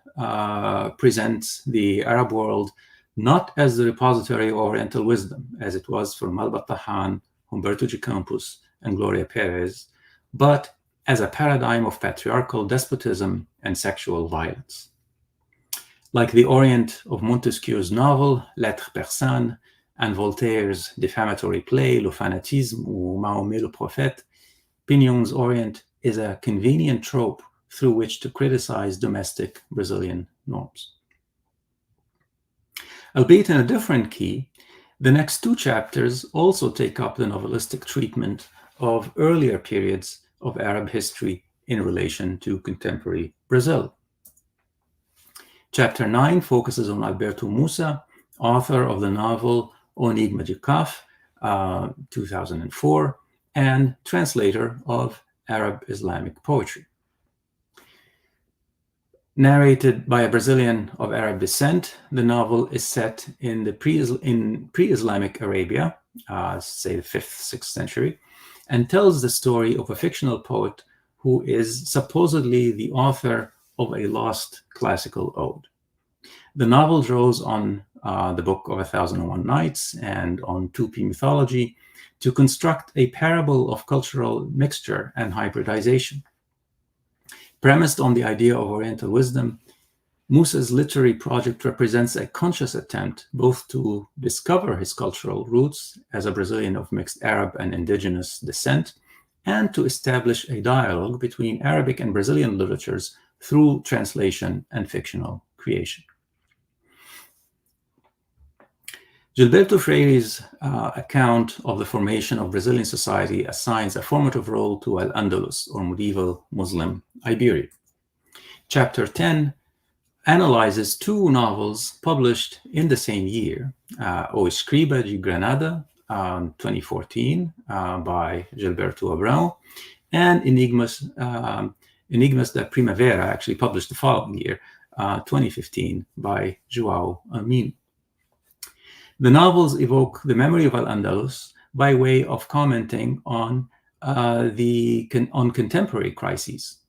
presents the Arab world not as the repository of Oriental wisdom, as it was for Malbat Tahan, Humberto de Campos, and Gloria Perez, but as a paradigm of patriarchal despotism and sexual violence. Like the Orient of Montesquieu's novel, Lettres persanes, and Voltaire's defamatory play, Le Fanatisme ou Mahomet le Prophète, Pinhon's Orient is a convenient trope through which to criticize domestic Brazilian norms. Albeit in a different key, the next two chapters also take up the novelistic treatment of earlier periods of Arab history in relation to contemporary Brazil. Chapter 9 focuses on Alberto Musa, author of the novel O Enigma de Kaf, 2004, and translator of Arab Islamic poetry. Narrated by a Brazilian of Arab descent, the novel is set in pre-Islamic Arabia, say the 5th, 6th century, and tells the story of a fictional poet who is supposedly the author of a lost classical ode. The novel draws on the Book of 1001 Nights and on Tupi mythology to construct a parable of cultural mixture and hybridization. Premised on the idea of Oriental wisdom, Musa's literary project represents a conscious attempt both to discover his cultural roots as a Brazilian of mixed Arab and indigenous descent, and to establish a dialogue between Arabic and Brazilian literatures through translation and fictional creation. Gilberto Freire's account of the formation of Brazilian society assigns a formative role to Al-Andalus, or medieval Muslim Iberia. Chapter 10 analyzes two novels published in the same year, O Escriba de Granada, 2014, by Gilberto Abrão, and Enigmas da Primavera, actually published the following year, 2015, by João Amino. The novels evoke the memory of Al-Andalus by way of commenting on contemporary crises.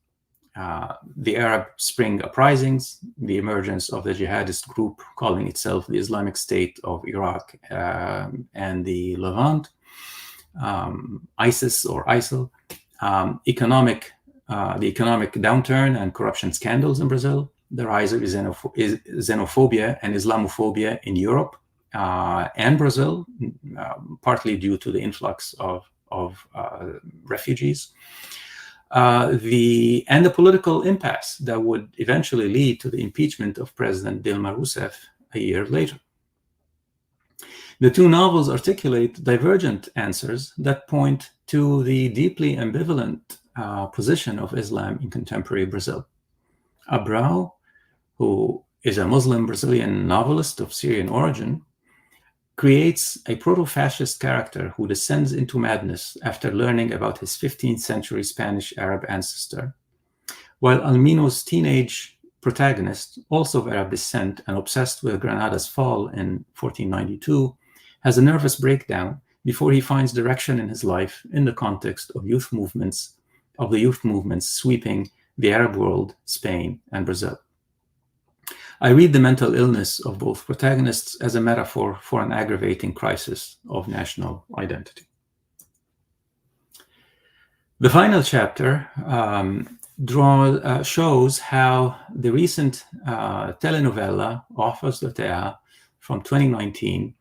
The Arab Spring uprisings, the emergence of the jihadist group calling itself the Islamic State of Iraq and the Levant, ISIS or ISIL, the economic downturn and corruption scandals in Brazil, the rise of xenophobia and Islamophobia in Europe and Brazil, partly due to the influx of refugees, the political impasse that would eventually lead to the impeachment of President Dilma Rousseff a year later. The two novels articulate divergent answers that point to the deeply ambivalent position of Islam in contemporary Brazil. Cabral, who is a Muslim Brazilian novelist of Syrian origin, creates a proto-fascist character who descends into madness after learning about his 15th century Spanish Arab ancestor, while Almino's teenage protagonist, also of Arab descent and obsessed with Granada's fall in 1492, has a nervous breakdown before he finds direction in his life in the context of the youth movements sweeping the Arab world, Spain, and Brazil. I read the mental illness of both protagonists as a metaphor for an aggravating crisis of national identity. The final chapter shows how the recent telenovela, Órfãos da Terra, from 2019,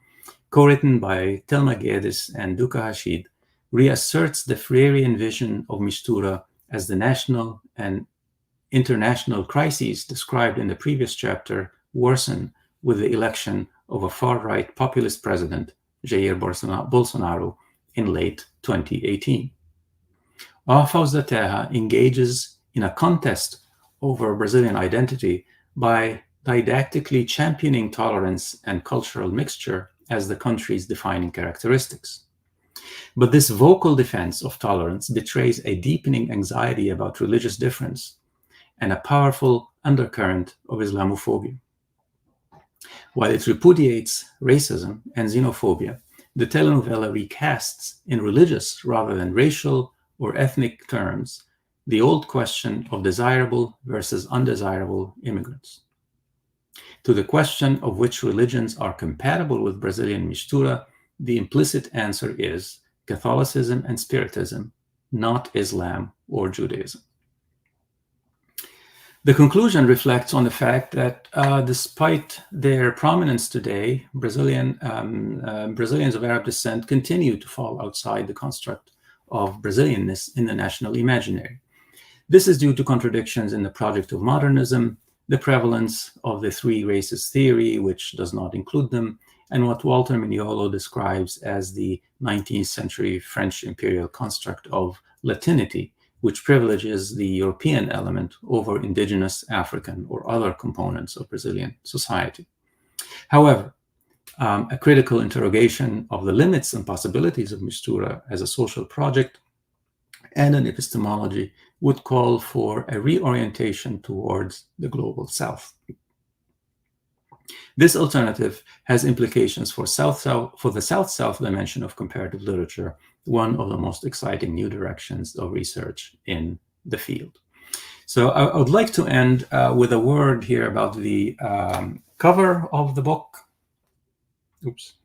co-written by Thelma Guedes and Duca Rashid, reasserts the Freirean vision of Mistura as the national and international crises described in the previous chapter worsen with the election of a far-right populist president, Jair Bolsonaro, in late 2018. Órfãos da Terra engages in a contest over Brazilian identity by didactically championing tolerance and cultural mixture as the country's defining characteristics. But this vocal defense of tolerance betrays a deepening anxiety about religious difference and a powerful undercurrent of Islamophobia. While it repudiates racism and xenophobia, the telenovela recasts in religious rather than racial or ethnic terms the old question of desirable versus undesirable immigrants. To the question of which religions are compatible with Brazilian Mistura, the implicit answer is Catholicism and Spiritism, not Islam or Judaism. The conclusion reflects on the fact that despite their prominence today, Brazilians of Arab descent continue to fall outside the construct of Brazilianness in the national imaginary. This is due to contradictions in the project of modernism, the prevalence of the three races theory, which does not include them, and what Walter Mignolo describes as the 19th century French imperial construct of Latinity, which privileges the European element over indigenous African or other components of Brazilian society. However, a critical interrogation of the limits and possibilities of Mistura as a social project and an epistemology would call for a reorientation towards the global South. This alternative has implications for the South-South dimension of comparative literature, one of the most exciting new directions of research in the field. So I would like to end with a word here about the cover of the book. Oops,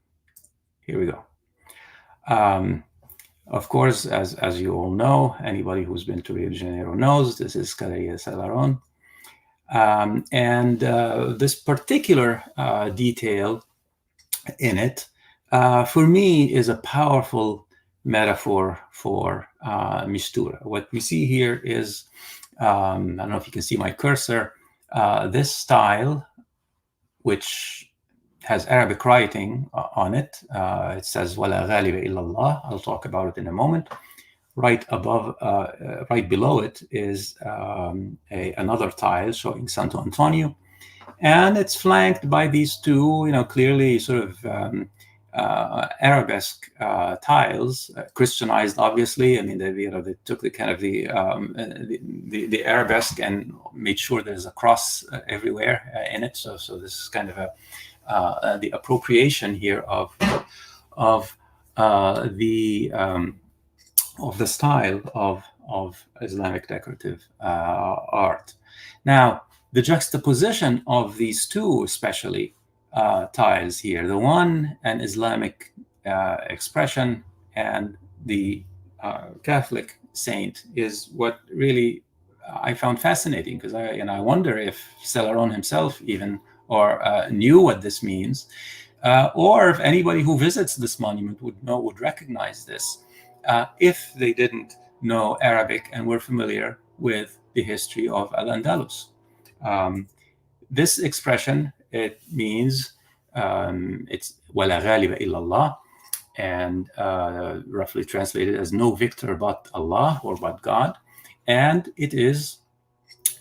here we go. Of course, as you all know, anybody who's been to Rio de Janeiro knows, this is Cadeia Celarón. This particular detail in it, for me, is a powerful metaphor for Mistura. What we see here is, I don't know if you can see my cursor, this style, which has Arabic writing on it. It says, "Wala ghaliba illallah." I'll talk about it in a moment. Right below it is another tile showing Santo Antonio, and it's flanked by these two, clearly sort of Arabesque tiles, Christianized, obviously. I mean, they took the kind of the Arabesque and made sure there's a cross everywhere in it. So this is kind of the appropriation here of the style of Islamic decorative art. Now, the juxtaposition of these two, especially tiles here, the one an Islamic expression and the Catholic saint, is what really I found fascinating, because I wonder if Celeron himself even knew what this means, or if anybody who visits this monument would recognize this, if they didn't know Arabic and were familiar with the history of Al-Andalus. This expression, it means it's وَلَا غَالِبَ إِلَّا اللَّهِ, and roughly translated as no victor but Allah, or but God. And it is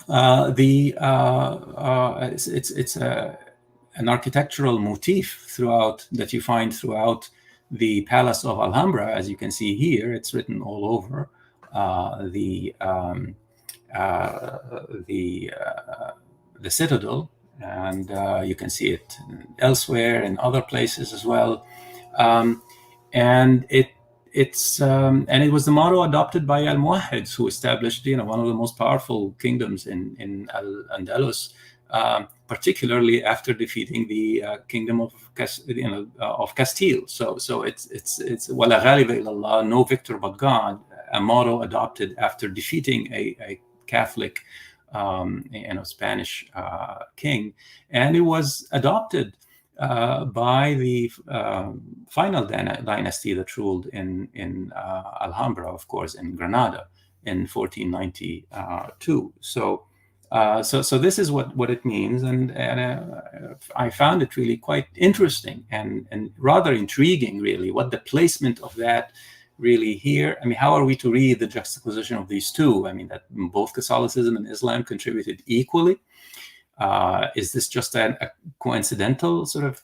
it's an architectural motif throughout that you find throughout the Palace of Alhambra, as you can see here. It's written all over the citadel, and you can see it elsewhere in other places as well. And it was the motto adopted by Al-Muwahhids, who established one of the most powerful kingdoms in Al-Andalus, particularly after defeating the kingdom of Castile. So it's Wala ghaliba illallah, no victor but God, a motto adopted after defeating a Catholic Spanish king, and it was adopted by the final dynasty that ruled in Alhambra, of course, in Granada in 1492. So this is what it means, and I found it really quite interesting and rather intriguing, really, what the placement of that really here. I mean, how are we to read the juxtaposition of these two? I mean, that both Catholicism and Islam contributed equally. Is this just a coincidental sort of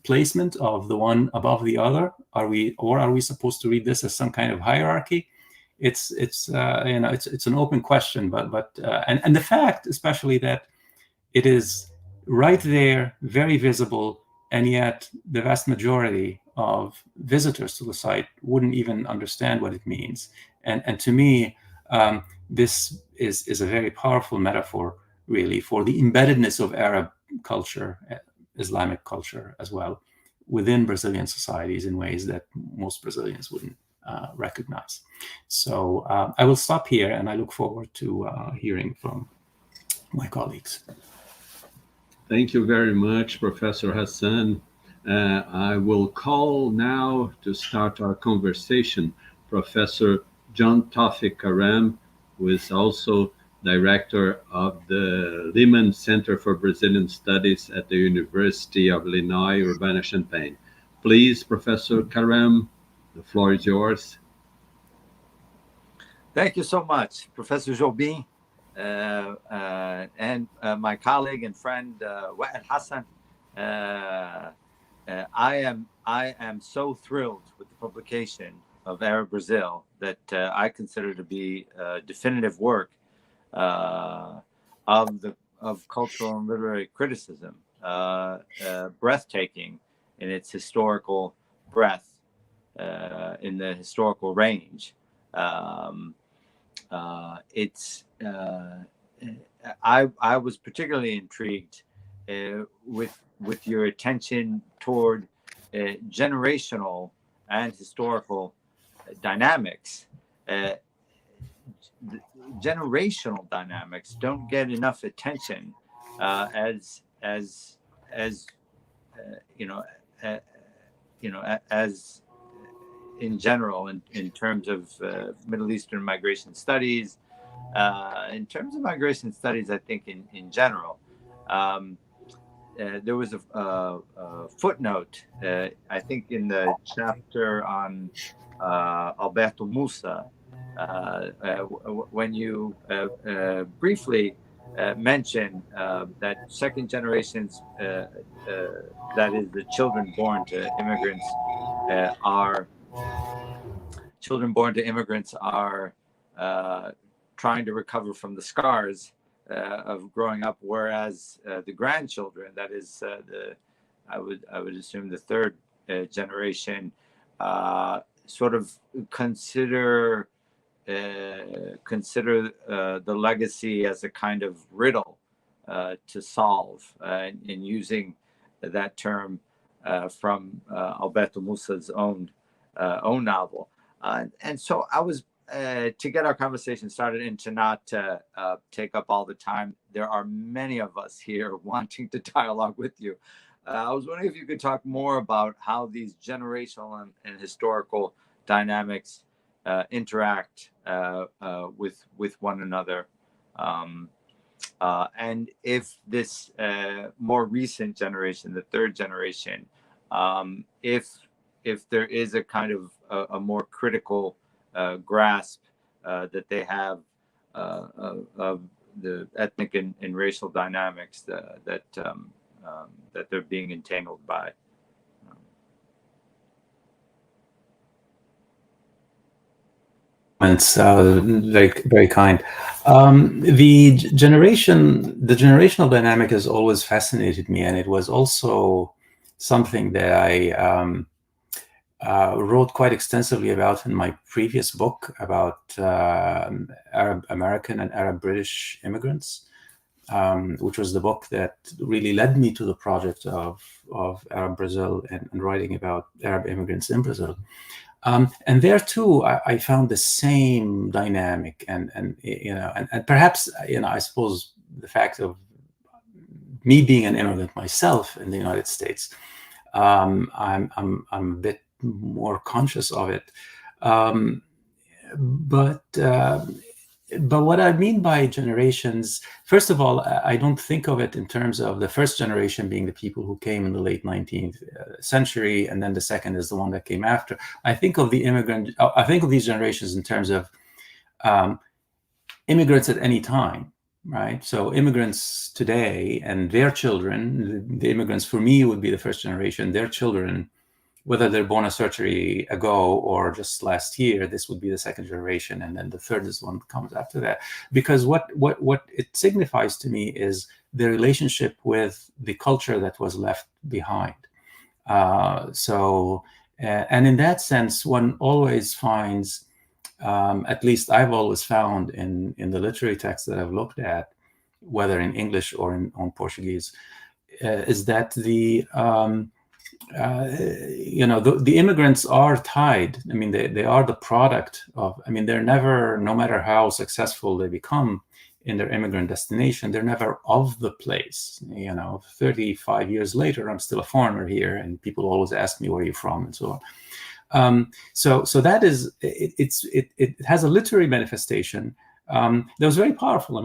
placement of the one above the other? Are we supposed to read this as some kind of hierarchy? It's an open question, but and the fact, especially, that it is right there, very visible, and yet the vast majority of visitors to the site wouldn't even understand what it means. And to me, this is a very powerful metaphor, really, for the embeddedness of Arab culture, Islamic culture as well, within Brazilian societies in ways that most Brazilians wouldn't recognize. So I will stop here, and I look forward to hearing from my colleagues. Thank you very much, Professor Hassan. I will call now, to start our conversation, Professor John Tawfiq Karam, who is also director of the Lehman Center for Brazilian Studies at the University of Illinois, Urbana-Champaign. Please, Professor Karam, the floor is yours. Thank you so much, Professor Jobim, and my colleague and friend, Wail Hassan. I am so thrilled with the publication of Arab Brazil that I consider to be a definitive work of cultural and literary criticism, breathtaking in its historical breadth, in the historical range. I was particularly intrigued with your attention toward generational and historical dynamics. Generational dynamics don't get enough attention as in general, in terms of Middle Eastern migration studies, in terms of migration studies, I think in general. There was a footnote, I think, in the chapter on Alberto Musa, when you briefly mention that second generations, that is, the children born to immigrants, are trying to recover from the scars of growing up, whereas the grandchildren, that is, the I would assume the third generation sort of consider the legacy as a kind of riddle to solve, in using that term from Alberto Musa's own novel. And so I was, to get our conversation started and to not take up all the time, there are many of us here wanting to dialogue with you. I was wondering if you could talk more about how these generational and historical dynamics interact with one another. And if this more recent generation, the third generation, if there is a kind of a more critical grasp that they have of the ethnic and racial dynamics that they're being entangled by. Very, very kind. The generational dynamic has always fascinated me, and it was also something that I wrote quite extensively about in my previous book about Arab American and Arab British immigrants, which was the book that really led me to the project of Arab Brazil and writing about Arab immigrants in Brazil. And there too, I found the same dynamic, and perhaps, I suppose the fact of me being an immigrant myself in the United States, I'm a bit more conscious of it. But what I mean by generations, first of all, I don't think of it in terms of the first generation being the people who came in the late 19th century, and then the second is the one that came after. I think of these generations in terms of immigrants at any time, right? So immigrants today and their children, the immigrants for me would be the first generation, their children, whether they're born a century ago or just last year, this would be the second generation, and then the third is the one that comes after that. Because what it signifies to me is the relationship with the culture that was left behind. And in that sense, one always finds, at least I've always found in the literary texts that I've looked at, whether in English or on Portuguese, is that the immigrants are tied. I mean, they are the product of, they're never, no matter how successful they become in their immigrant destination, they're never of the place. 35 years later, I'm still a foreigner here, and people always ask me, where are you from, and so on. So that is, it has a literary manifestation that was very powerful.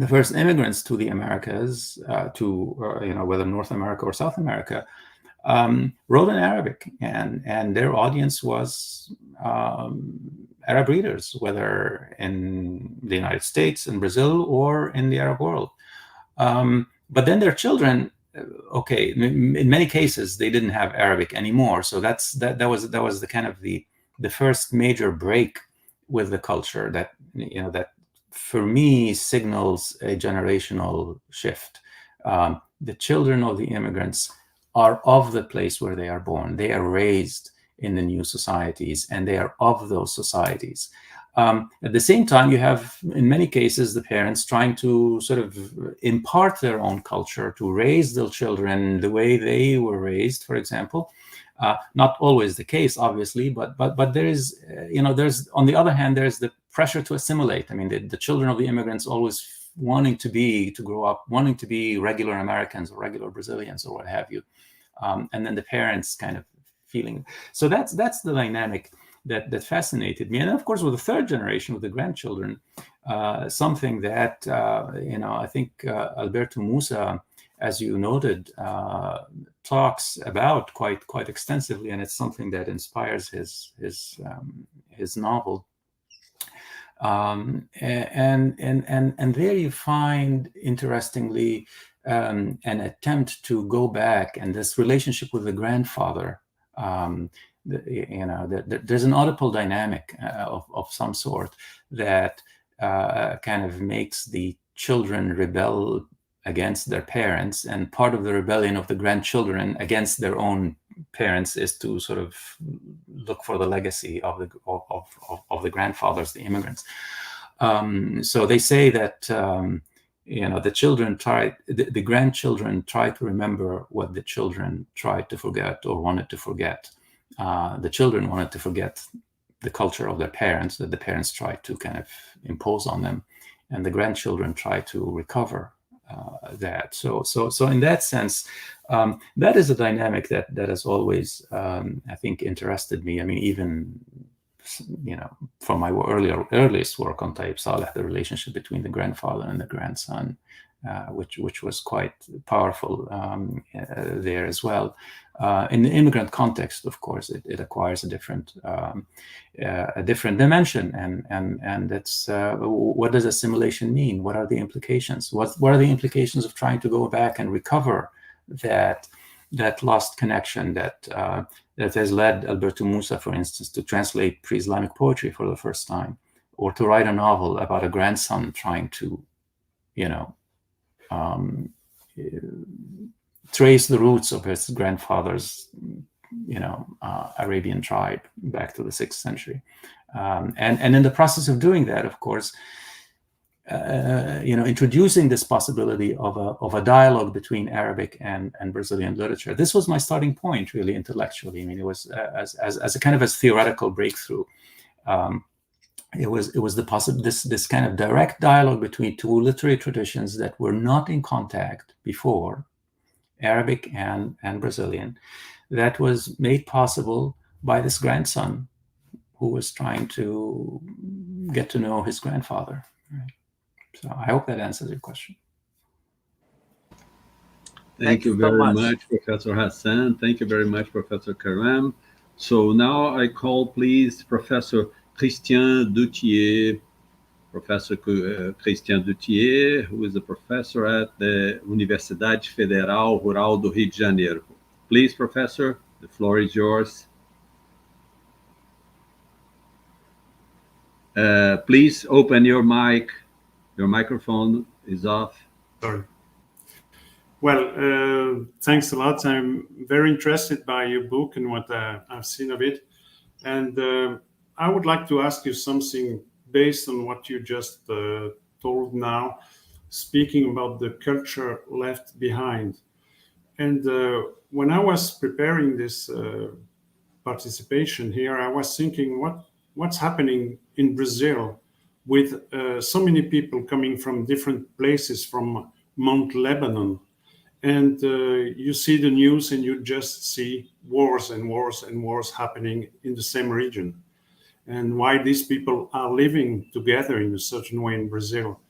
The first immigrants to the Americas, whether North America or South America, wrote in Arabic, and their audience was Arab readers, whether in the United States, in Brazil, or in the Arab world. But then their children, in many cases, they didn't have Arabic anymore. So that was the kind of the first major break with the culture that for me signals a generational shift. The children of the immigrants are of the place where they are born. They are raised in the new societies, and they are of those societies. At the same time, you have, in many cases, the parents trying to sort of impart their own culture, to raise their children the way they were raised, for example. Not always the case, obviously, but there is, there's, on the other hand, there's the pressure to assimilate. The children of the immigrants always wanting to grow up, wanting to be regular Americans or regular Brazilians or what have you. And then the parents kind of feeling. So that's the dynamic that fascinated me. And of course, with the third generation, with the grandchildren, something that, I think Alberto Musa, as you noted, talks about quite extensively, and it's something that inspires his novel. And there you find, interestingly, an attempt to go back, and this relationship with the grandfather. There's an Oedipal dynamic of some sort that kind of makes the children rebel against their parents, and part of the rebellion of the grandchildren against their own parents is to sort of look for the legacy of the grandfathers, the immigrants. So they say that the grandchildren try to remember what the children tried to forget or wanted to forget. The children wanted to forget the culture of their parents that the parents tried to kind of impose on them, and the grandchildren try to recover that. So in that sense, that is a dynamic that has always, I think, interested me. I mean, even from my earliest work on Tayyip Saleh, the relationship between the grandfather and the grandson, which was quite powerful there as well. In the immigrant context, of course, it acquires a different dimension, and that's what does assimilation mean? What are the implications? What are the implications of trying to go back and recover that lost connection that has led Alberto Musa, for instance, to translate pre-Islamic poetry for the first time, or to write a novel about a grandson trying to, trace the roots of his grandfather's, Arabian tribe back to the 6th century. And in the process of doing that, of course, introducing this possibility of a dialogue between Arabic and Brazilian literature. This was my starting point, really, intellectually. I mean, it was as a kind of a theoretical breakthrough. It was this kind of direct dialogue between two literary traditions that were not in contact before, Arabic and Brazilian, that was made possible by this grandson who was trying to get to know his grandfather. Right? So I hope that answers your question. Thank you very much, Professor Hassan. Thank you very much, Professor Karam. So now I call, please, Professor Christian Duthier. Professor Christian Duthier, who is a professor at the Universidade Federal Rural do Rio de Janeiro. Please, Professor, the floor is yours. Please open your mic. Your microphone is off. Sorry. Well, thanks a lot. I'm very interested by your book and what I've seen of it. And I would like to ask you something based on what you just told now, speaking about the culture left behind. And when I was preparing this participation here, I was thinking what's happening in Brazil with so many people coming from different places from Mount Lebanon. And you see the news and you just see wars and wars and wars happening in the same region. And why these people are living together in a certain way in Brazil.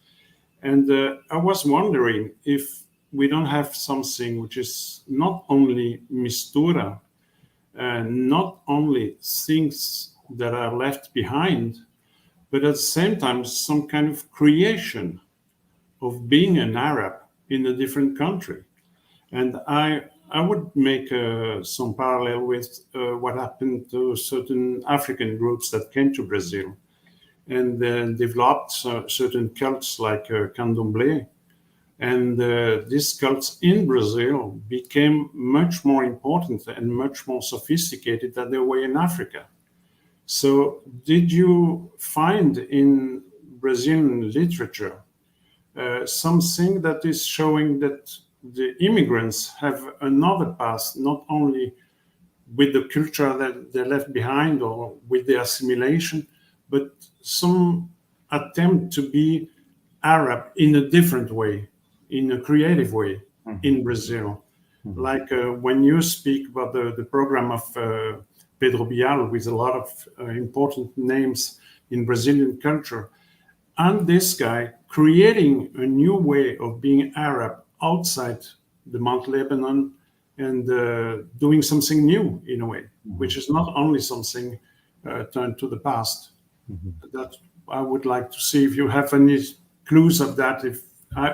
And I was wondering if we don't have something which is not only mistura, not only things that are left behind, but at the same time, some kind of creation of being an Arab in a different country. And I would make some parallel with what happened to certain African groups that came to Brazil and developed certain cults like candomblé. And these cults in Brazil became much more important and much more sophisticated than they were in Africa. So did you find in Brazilian literature something that is showing that the immigrants have another past, not only with the culture that they left behind or with the assimilation, but some attempt to be Arab in a different way, in a creative way in Brazil? Like when you speak about the program of Pedro Bial with a lot of important names in Brazilian culture, and this guy creating a new way of being Arab outside the Mount Lebanon and doing something new in a way, which is not only something turned to the past. That I would like to see if you have any clues of that, if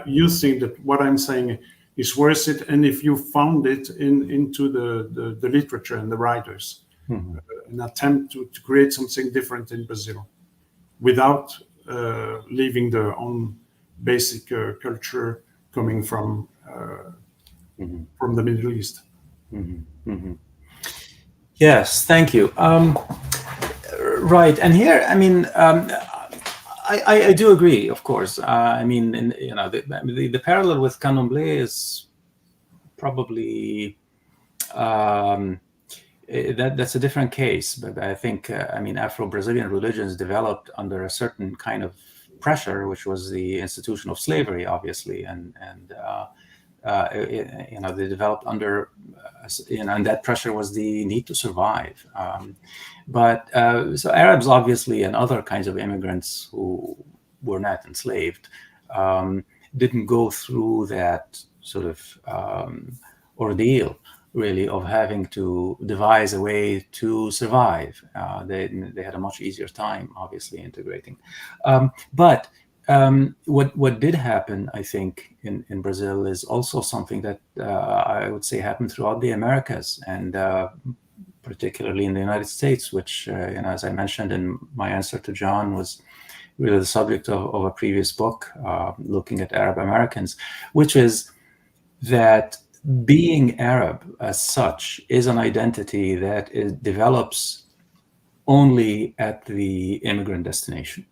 you think that what I'm saying is worth it, and if you found it into the literature and the writers, an attempt to create something different in Brazil without leaving their own basic coming from the Middle East. Yes, thank you. Right, and here, I mean, I do agree, of course. I mean, the parallel with Candomblé is probably that's a different case. But I think, I mean, Afro-Brazilian religions developed under a certain kind of pressure, which was the institution of slavery, obviously, and they developed under, and that pressure was the need to survive. So Arabs, obviously, and other kinds of immigrants who were not enslaved, didn't go through that sort of ordeal, really, of having to devise a way to survive. They had a much easier time, obviously, integrating. But what did happen, I think, in Brazil is also something that I would say happened throughout the Americas, and particularly in the United States, which, as I mentioned in my answer to John, was really the subject of a previous book, looking at Arab Americans, which is that being Arab as such is an identity that develops only at the immigrant destination.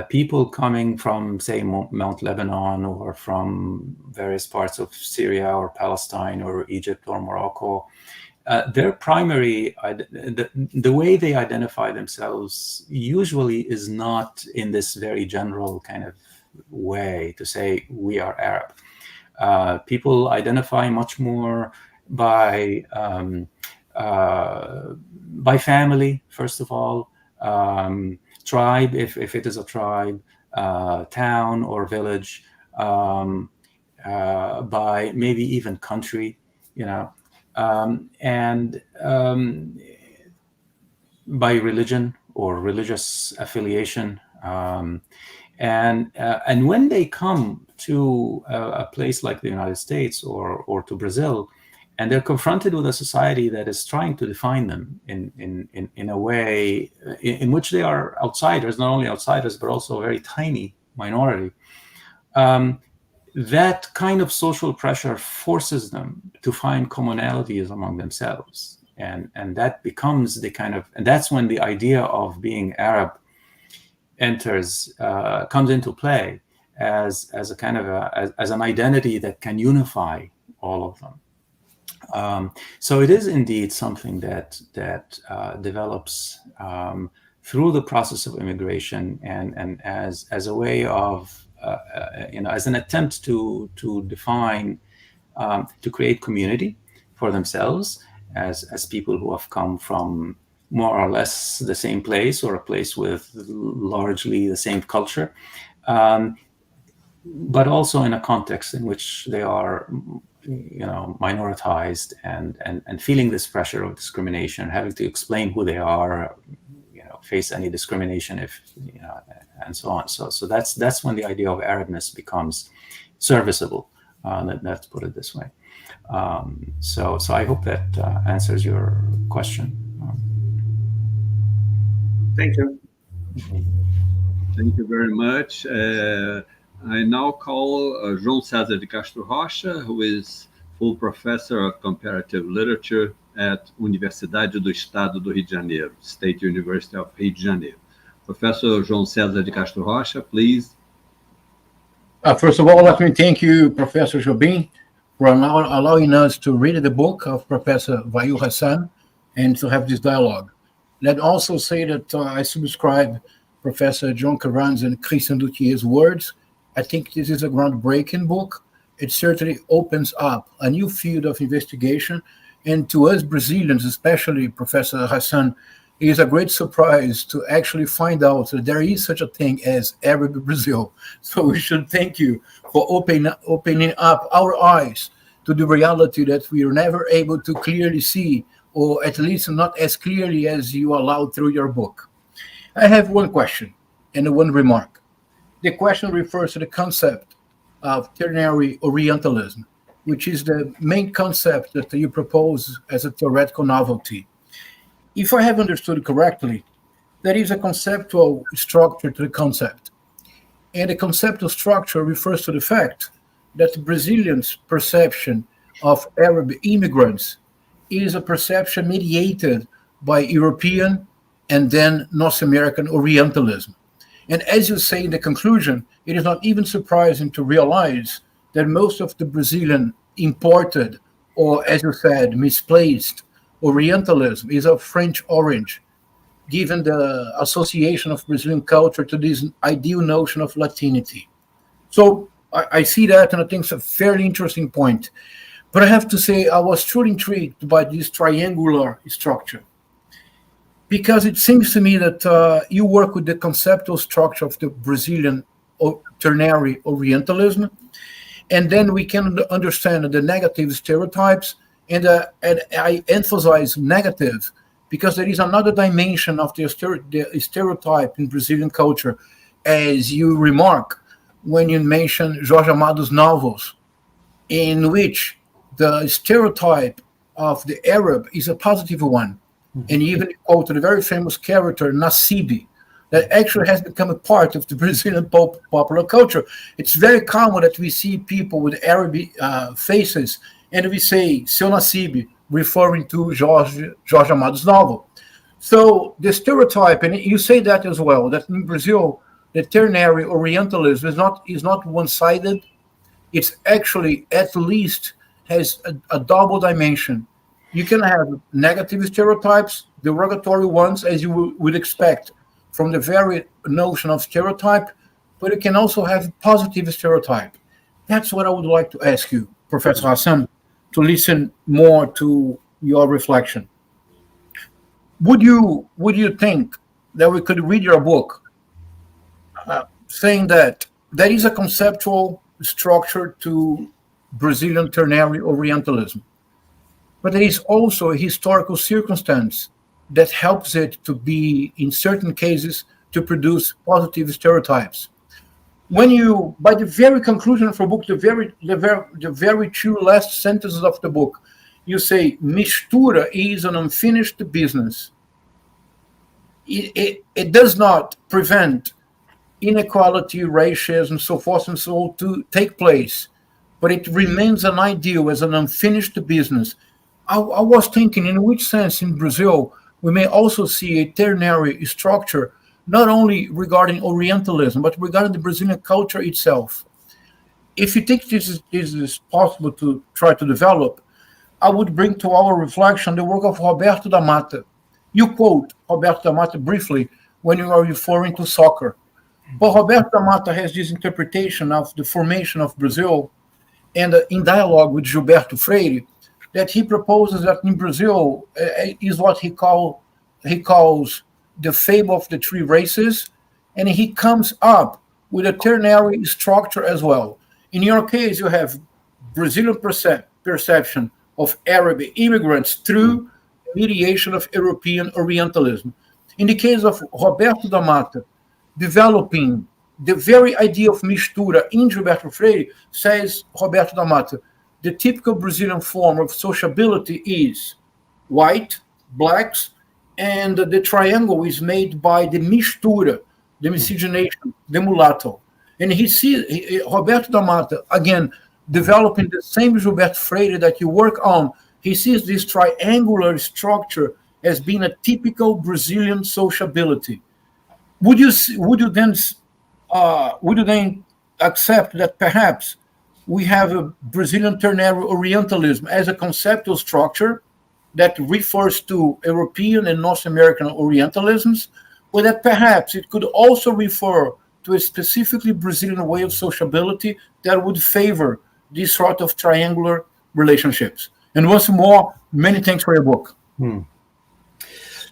People coming from, say, Mount Lebanon, or from various parts of Syria or Palestine or Egypt or Morocco, their primary, the way they identify themselves usually is not in this very general kind of way to say we are Arab. People identify much more by family, first of all, tribe, if it is a tribe, town or village, by maybe even country, and by religion or religious affiliation. And when they come to a place like the United States or to Brazil, and they're confronted with a society that is trying to define them in a way in which they are outsiders, not only outsiders, but also a very tiny minority, that kind of social pressure forces them to find commonalities among themselves. And that becomes the kind of, and that's when the idea of being Arab comes into play as a kind of as an identity that can unify all of them. So it is indeed something that develops through the process of immigration, and as a way of as an attempt to define, to create community for themselves as people who have come from more or less the same place, or a place with largely the same culture, but also in a context in which they are, minoritized and feeling this pressure of discrimination, having to explain who they are, face any discrimination if, and so on. So that's when the idea of Arabness becomes serviceable. Let's put it this way. So I hope that answers your question. Thank you. Thank you very much. I now call João Cezar de Castro Rocha, who is full professor of comparative literature at Universidade do Estado do Rio de Janeiro, State University of Rio de Janeiro. Professor João Cezar de Castro Rocha, please. First of all, let me thank you, Professor Jobim, for allowing us to read the book of Professor Wail Hassan and to have this dialogue. Let also say that I subscribe Professor John Karam's and Christian Duthier's words. I think this is a groundbreaking book. It certainly opens up a new field of investigation. And to us Brazilians, especially Professor Hassan, it is a great surprise to actually find out that there is such a thing as Arab Brazil. So we should thank you for opening up our eyes to the reality that we are never able to clearly see, or at least not as clearly as you allowed through your book. I have one question and one remark. The question refers to the concept of ternary Orientalism, which is the main concept that you propose as a theoretical novelty. If I have understood correctly, there is a conceptual structure to the concept. And the conceptual structure refers to the fact that Brazilians' perception of Arab immigrants is a perception mediated by European and then North American Orientalism. And as you say in the conclusion, it is not even surprising to realize that most of the Brazilian imported, or as you said, misplaced Orientalism is of French origin, given the association of Brazilian culture to this ideal notion of Latinity. So I see that, and I think it's a fairly interesting point. But I have to say, I was truly intrigued by this triangular structure, because it seems to me that you work with the conceptual structure of the Brazilian Ternary Orientalism, and then we can understand the negative stereotypes, and I emphasize negative because there is another dimension of the stereotype in Brazilian culture, as you remark when you mention Jorge Amado's novels, in which the stereotype of the Arab is a positive one. And even quoted a very famous character, Nasibi, that actually has become a part of the Brazilian popular culture. It's very common that we see people with Arab faces, and we say, Seu Nasibi, referring to Jorge Amado's novel. So the stereotype, and you say that as well, that in Brazil, the ternary Orientalism is not one-sided. It's actually, at least, has a double dimension. You can have negative stereotypes, derogatory ones, as you would expect from the very notion of stereotype, but you can also have positive stereotype. That's what I would like to ask you, Professor Hassan, to listen more to your reflection. Would you think that we could read your book saying that there is a conceptual structure to Brazilian ternary Orientalism, but there is also a historical circumstance that helps it to be, in certain cases, to produce positive stereotypes? When you, by the very conclusion of the book, the very two last sentences of the book, you say, mistura is an unfinished business. It does not prevent inequality, racism, so forth and so on to take place, but it remains an ideal as an unfinished business. I was thinking, in which sense in Brazil we may also see a ternary structure, not only regarding Orientalism, but regarding the Brazilian culture itself. If you think this is possible to try to develop, I would bring to our reflection the work of Roberto da Mata. You quote Roberto da Mata briefly when you are referring to soccer. But Roberto da Mata has this interpretation of the formation of Brazil, and in dialogue with Gilberto Freire, that he proposes that in Brazil is what he calls the fable of the three races, and he comes up with a ternary structure as well. In your case, you have Brazilian perception of Arab immigrants through mediation of European Orientalism. In the case of Roberto da Mata, developing the very idea of mistura in Gilberto Freire, says Roberto da Mata, the typical Brazilian form of sociability is white, blacks, and the triangle is made by the mistura, the miscegenation, the mulatto. And he sees Roberto da Mata, again, developing the same Gilberto Freire that you work on, he sees this triangular structure as being a typical Brazilian sociability. Would you then accept that perhaps we have a Brazilian ternary Orientalism as a conceptual structure that refers to European and North American Orientalisms, or that perhaps it could also refer to a specifically Brazilian way of sociability that would favor this sort of triangular relationships? And once more, many thanks for your book.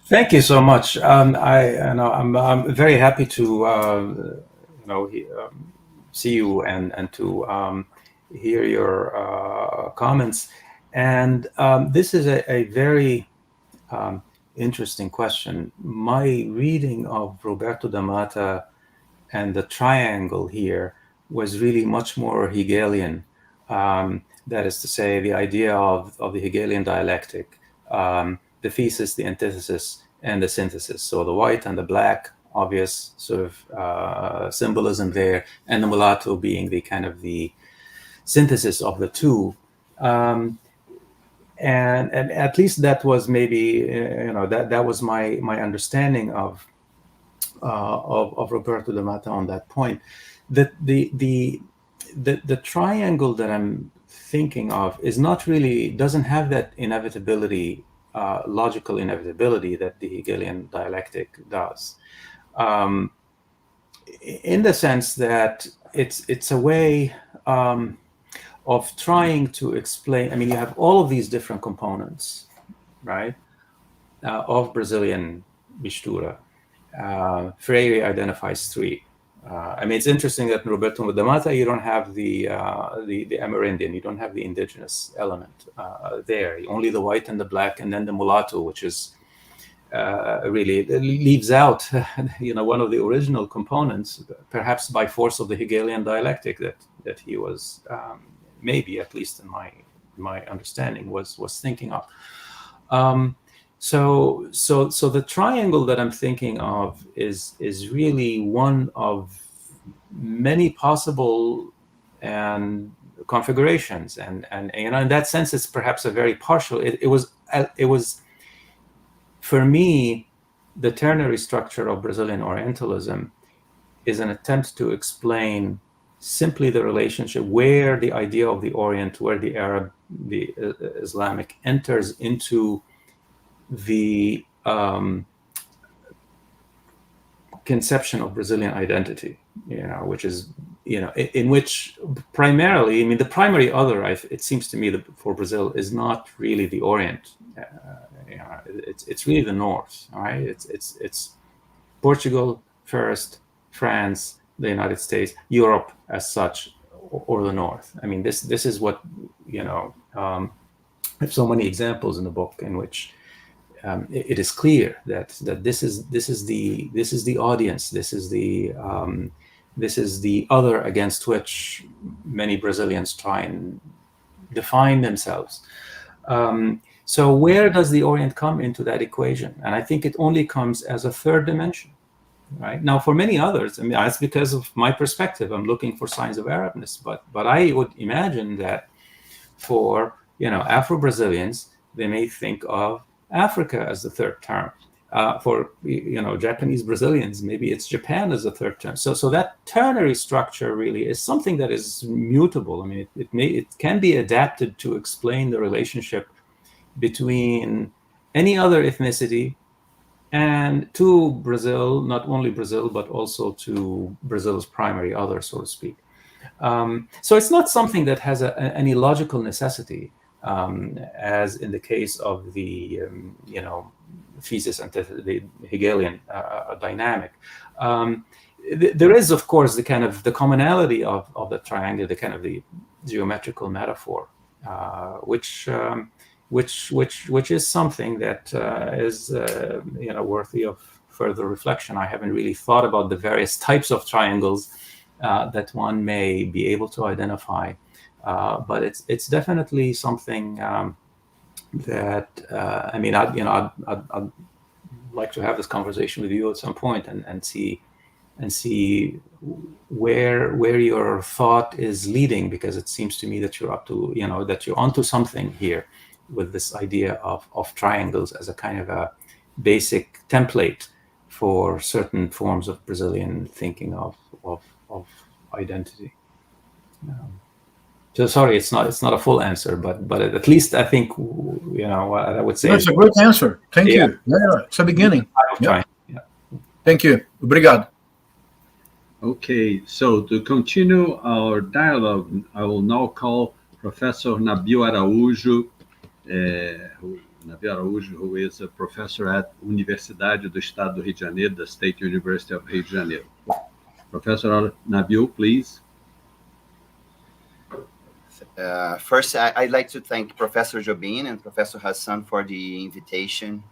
Thank you so much. I'm very happy to see you and to hear your comments. And this is a very interesting question. My reading of Roberto da Mata and the triangle here was really much more Hegelian. That is to say, the idea of the Hegelian dialectic, the thesis, the antithesis, and the synthesis. So the white and the black, obvious sort of symbolism there, and the mulatto being the kind of the synthesis of the two. And at least that was maybe, that was my understanding of Roberto de Matta on that point. The triangle that I'm thinking of doesn't have that inevitability, logical inevitability that the Hegelian dialectic does, in the sense that it's a way of trying to explain. I mean, you have all of these different components, right, of Brazilian mistura. Freire identifies three. I mean, it's interesting that in Roberto de Matta, you don't have the Amerindian, you don't have the indigenous element there. Only the white and the black, and then the mulatto, which is really leaves out, one of the original components, perhaps by force of the Hegelian dialectic that he was, maybe at least in my understanding, was thinking of. So the triangle that I'm thinking of is really one of many possible and configurations, and in that sense, it's perhaps a very partial. It was for me, the ternary structure of Brazilian Orientalism is an attempt to explain simply the relationship where the idea of the Orient, where the Arab, the Islamic enters into the conception of Brazilian identity, which is, in which primarily, I mean, the primary other, it seems to me, for Brazil is not really the Orient. It's really the North, all right? It's Portugal first, France, the United States, Europe as such, or the North. I mean, this is what, I have so many examples in the book in which it is clear that this is the audience, this is the other against which many Brazilians try and define themselves. So where does the Orient come into that equation? And I think it only comes as a third dimension, right? Now, for many others, I mean, that's because of my perspective. I'm looking for signs of Arabness, but I would imagine that for Afro-Brazilians, they may think of Africa as the third term. For Japanese Brazilians, maybe it's Japan as the third term. So that ternary structure really is something that is mutable. I mean, it can be adapted to explain the relationship between any other ethnicity and to Brazil, not only Brazil, but also to Brazil's primary other, so to speak. So it's not something that has any logical necessity, as in the case of the, thesis and the Hegelian dynamic. There is, of course, the commonality of the triangle, the kind of the geometrical metaphor, which is something that is worthy of further reflection. I haven't really thought about the various types of triangles that one may be able to identify, but it's definitely something that I'd like to have this conversation with you at some point and see where your thought is leading, because it seems to me that you're onto something here with this idea of triangles as a kind of a basic template for certain forms of Brazilian thinking of identity. So sorry, it's not a full answer, but at least I think I would say that's a great answer. Thank you. Yeah, it's a beginning. Yeah. Thank you. Obrigado. Okay, so to continue our dialogue, I will now call Professor Nabil Araújo, who is a professor at Universidade do Estado do Rio de Janeiro, the State University of Rio de Janeiro. Professor Nabil, please. First, I'd like to thank Professor Jobim and Professor Hassan for the invitation.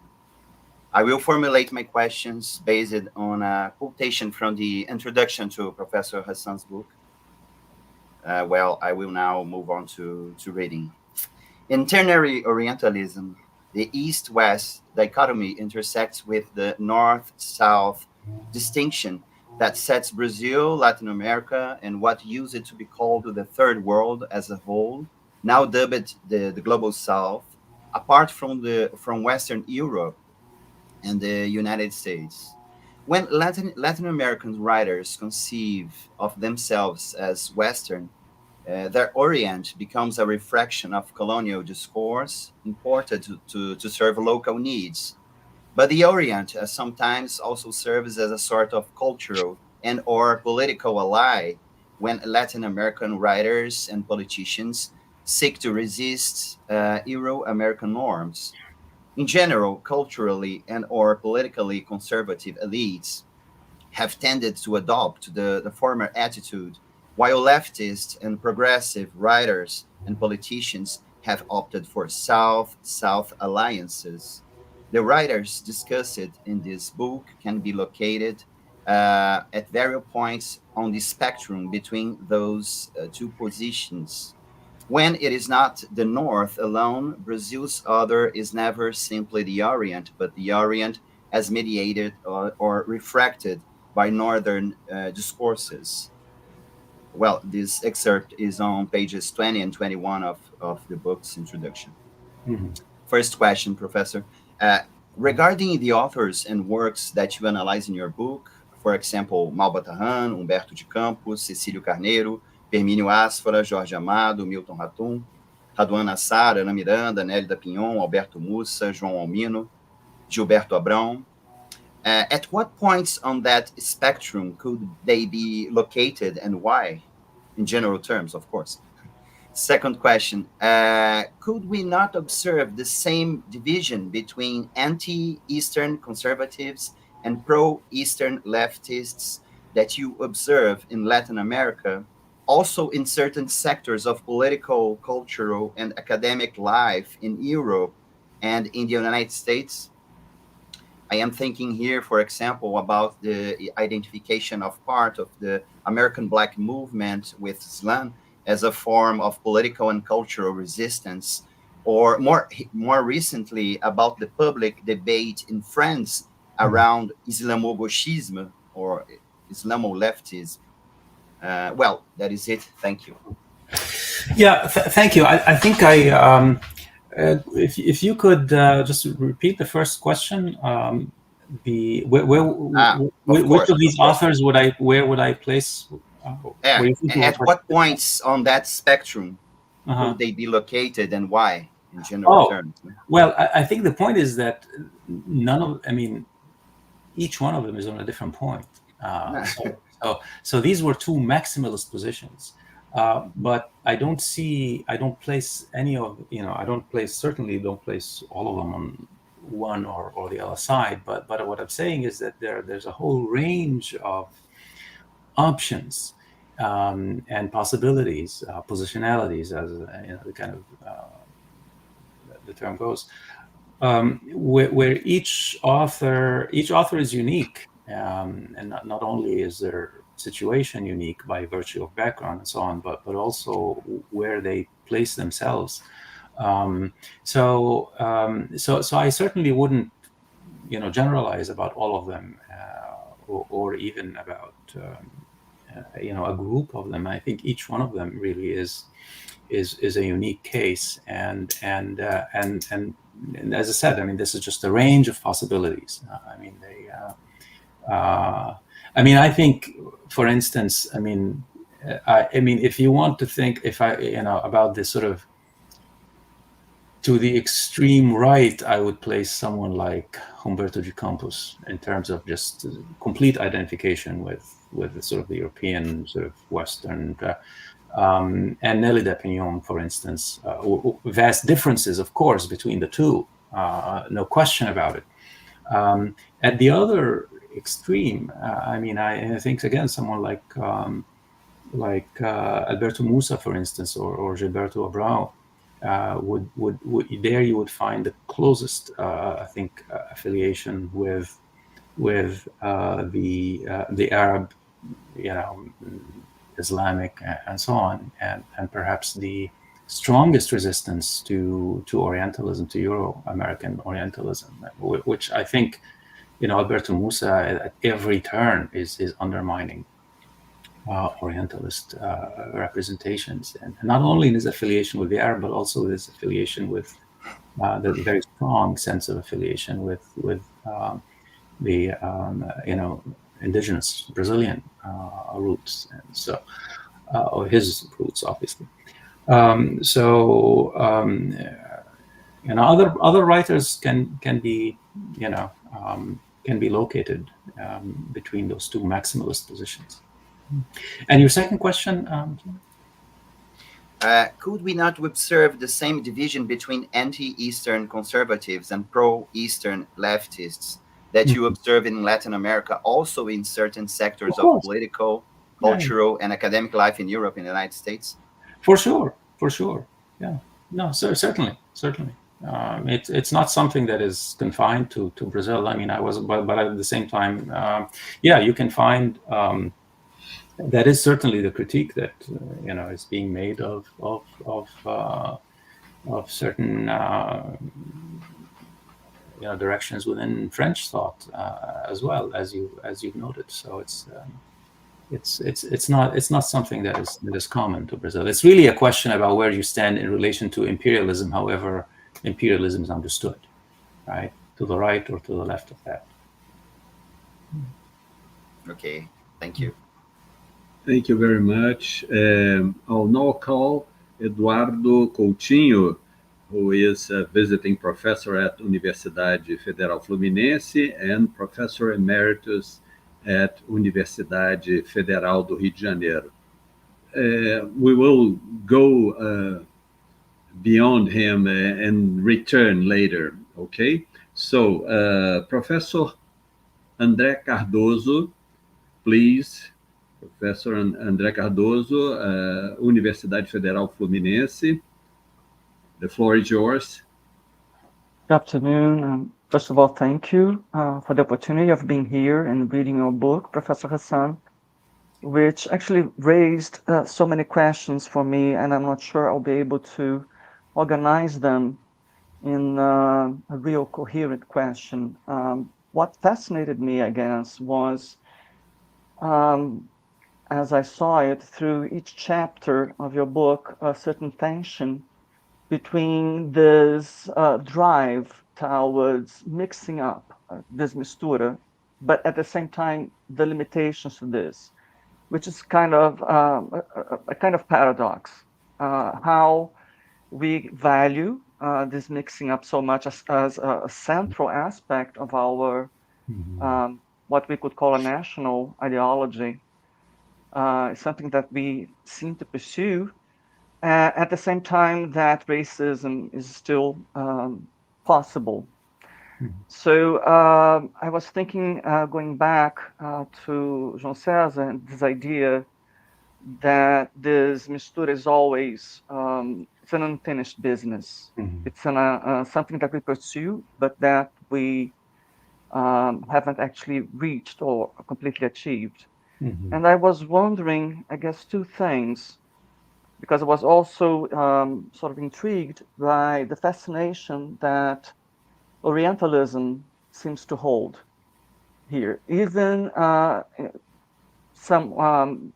I will formulate my questions based on a quotation from the introduction to Professor Hassan's book. I will now move on to reading. In Ternary Orientalism, the East-West dichotomy intersects with the North-South distinction that sets Brazil, Latin America, and what used to be called the Third World as a whole, now dubbed the Global South, apart from Western Europe and the United States. When Latin American writers conceive of themselves as Western, their Orient becomes a reflection of colonial discourse imported to serve local needs. But the Orient sometimes also serves as a sort of cultural and or political ally when Latin American writers and politicians seek to resist Euro-American norms. In general, culturally and or politically conservative elites have tended to adopt the former attitude, while leftist and progressive writers and politicians have opted for South-South alliances. The writers discussed in this book can be located at various points on the spectrum between those two positions. When it is not the North alone, Brazil's other is never simply the Orient, but the Orient as mediated or refracted by Northern discourses. Well, this excerpt is on pages 20 and 21 of the book's introduction. Mm-hmm. First question, Professor. Regarding the authors and works that you analyze in your book, for example, Malba Tahan, Humberto de Campos, Cecílio Carneiro, Hermínio Asfora, Jorge Amado, Milton Ratum, Raduan Nassar, Ana Miranda, Nélida Pinhon, Alberto Mussa, João Almino, Gilberto Abrão. At what points on that spectrum could they be located and why? In general terms, of course. Second question, could we not observe the same division between anti-Eastern conservatives and pro-Eastern leftists that you observe in Latin America, also in certain sectors of political, cultural, and academic life in Europe and in the United States? I am thinking here, for example, about the identification of part of the American Black movement with Islam as a form of political and cultural resistance, or more recently about the public debate in France around Islamo-gauchism or Islamo-leftism. Well, that is it. Thank you. Yeah, thank you. I think if you could just repeat the first question, which of these authors where would I place? At what points on that spectrum would they be located and why, in general terms? Well, I think the point is that each one of them is on a different point. So these were two maximalist positions. But certainly don't place all of them on one or the other side. But what I'm saying is that there's a whole range of options and possibilities, positionalities, as the kind of the term goes, where each author is unique, and not only is their situation unique by virtue of background and so on, but also where they place themselves. So I certainly wouldn't generalize about all of them, or even about a group of them. I think each one of them really is a unique case, and as I said, this is just a range of possibilities. I think, for instance, if you want to think, about this sort of to the extreme right, I would place someone like Humberto de Campos in terms of just complete identification with the sort of the European sort of Western, and Nélida Pinhon, for instance. Vast differences, of course, between the two, no question about it. At the other extreme, I think again someone like Alberto Mussa, for instance, or Gilberto Abrão would there you would find the closest I think affiliation with the Arab, Islamic and so on, and perhaps the strongest resistance to Orientalism, to Euro-American Orientalism, which I think Alberto Musa at every turn is undermining Orientalist representations, and not only in his affiliation with the Arab, but also his affiliation with the very strong sense of affiliation with the indigenous Brazilian roots, and so or his roots, obviously. Other writers can be located between those two maximalist positions. And your second question? Could we not observe the same division between anti-Eastern conservatives and pro-Eastern leftists that you observe in Latin America, also in certain sectors of political, cultural, and academic life in Europe and the United States? For sure. Yeah. No, certainly. It's not something that is confined to Brazil. I mean, but at the same time, you can find. That is certainly the critique that is being made of certain directions within French thought as well, as you've noted. So it's not something that is common to Brazil. It's really a question about where you stand in relation to imperialism, however imperialism is understood, right? To the right or to the left of that. Okay, thank you. Thank you very much. I'll now call Eduardo Coutinho, who is a visiting professor at Universidade Federal Fluminense and Professor Emeritus at Universidade Federal do Rio de Janeiro. We will go beyond him and return later, okay? So, Professor André Cardoso, please. Professor André Cardoso, Universidade Federal Fluminense. The floor is yours. Good afternoon. First of all, thank you for the opportunity of being here and reading your book, Professor Hassan, which actually raised so many questions for me, and I'm not sure I'll be able to organize them in a real coherent question. What fascinated me, I guess, was as I saw it through each chapter of your book, a certain tension between this drive towards mixing up this mistura, but at the same time, the limitations to this, which is kind of a kind of paradox. How we value this mixing up so much as a central aspect of our what we could call a national ideology. Something that we seem to pursue, at the same time that racism is still possible. So I was thinking, going back to João Cezar, and this idea that this mistura is always, it's an unfinished business. It's something that we pursue, but that we haven't actually reached or completely achieved. And I was wondering, I guess, two things, because I was also sort of intrigued by the fascination that Orientalism seems to hold here. Even some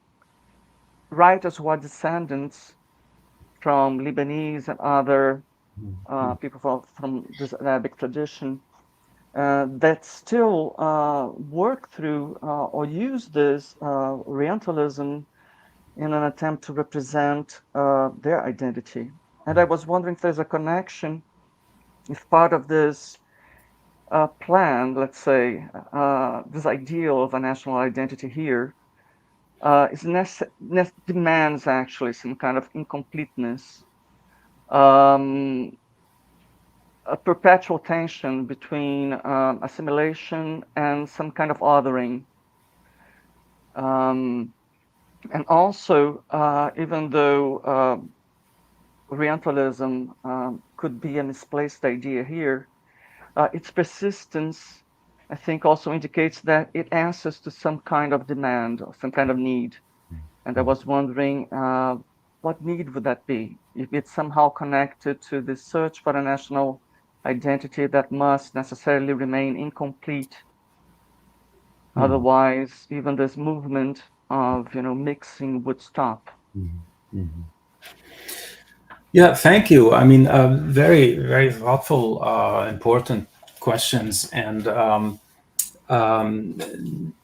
writers who are descendants from Lebanese and other people from this Arabic tradition that still work through or use this Orientalism in an attempt to represent their identity. And I was wondering if there's a connection, if part of this plan, let's say, this ideal of a national identity here demands actually some kind of incompleteness, a perpetual tension between assimilation and some kind of othering. And also, even though Orientalism could be a misplaced idea here, its persistence, I think, also indicates that it answers to some kind of demand or some kind of need. And I was wondering, what need would that be? If it's somehow connected to the search for a national identity that must necessarily remain incomplete Otherwise, even this movement of mixing would stop. Yeah, thank you. I mean, very, very thoughtful, important questions, and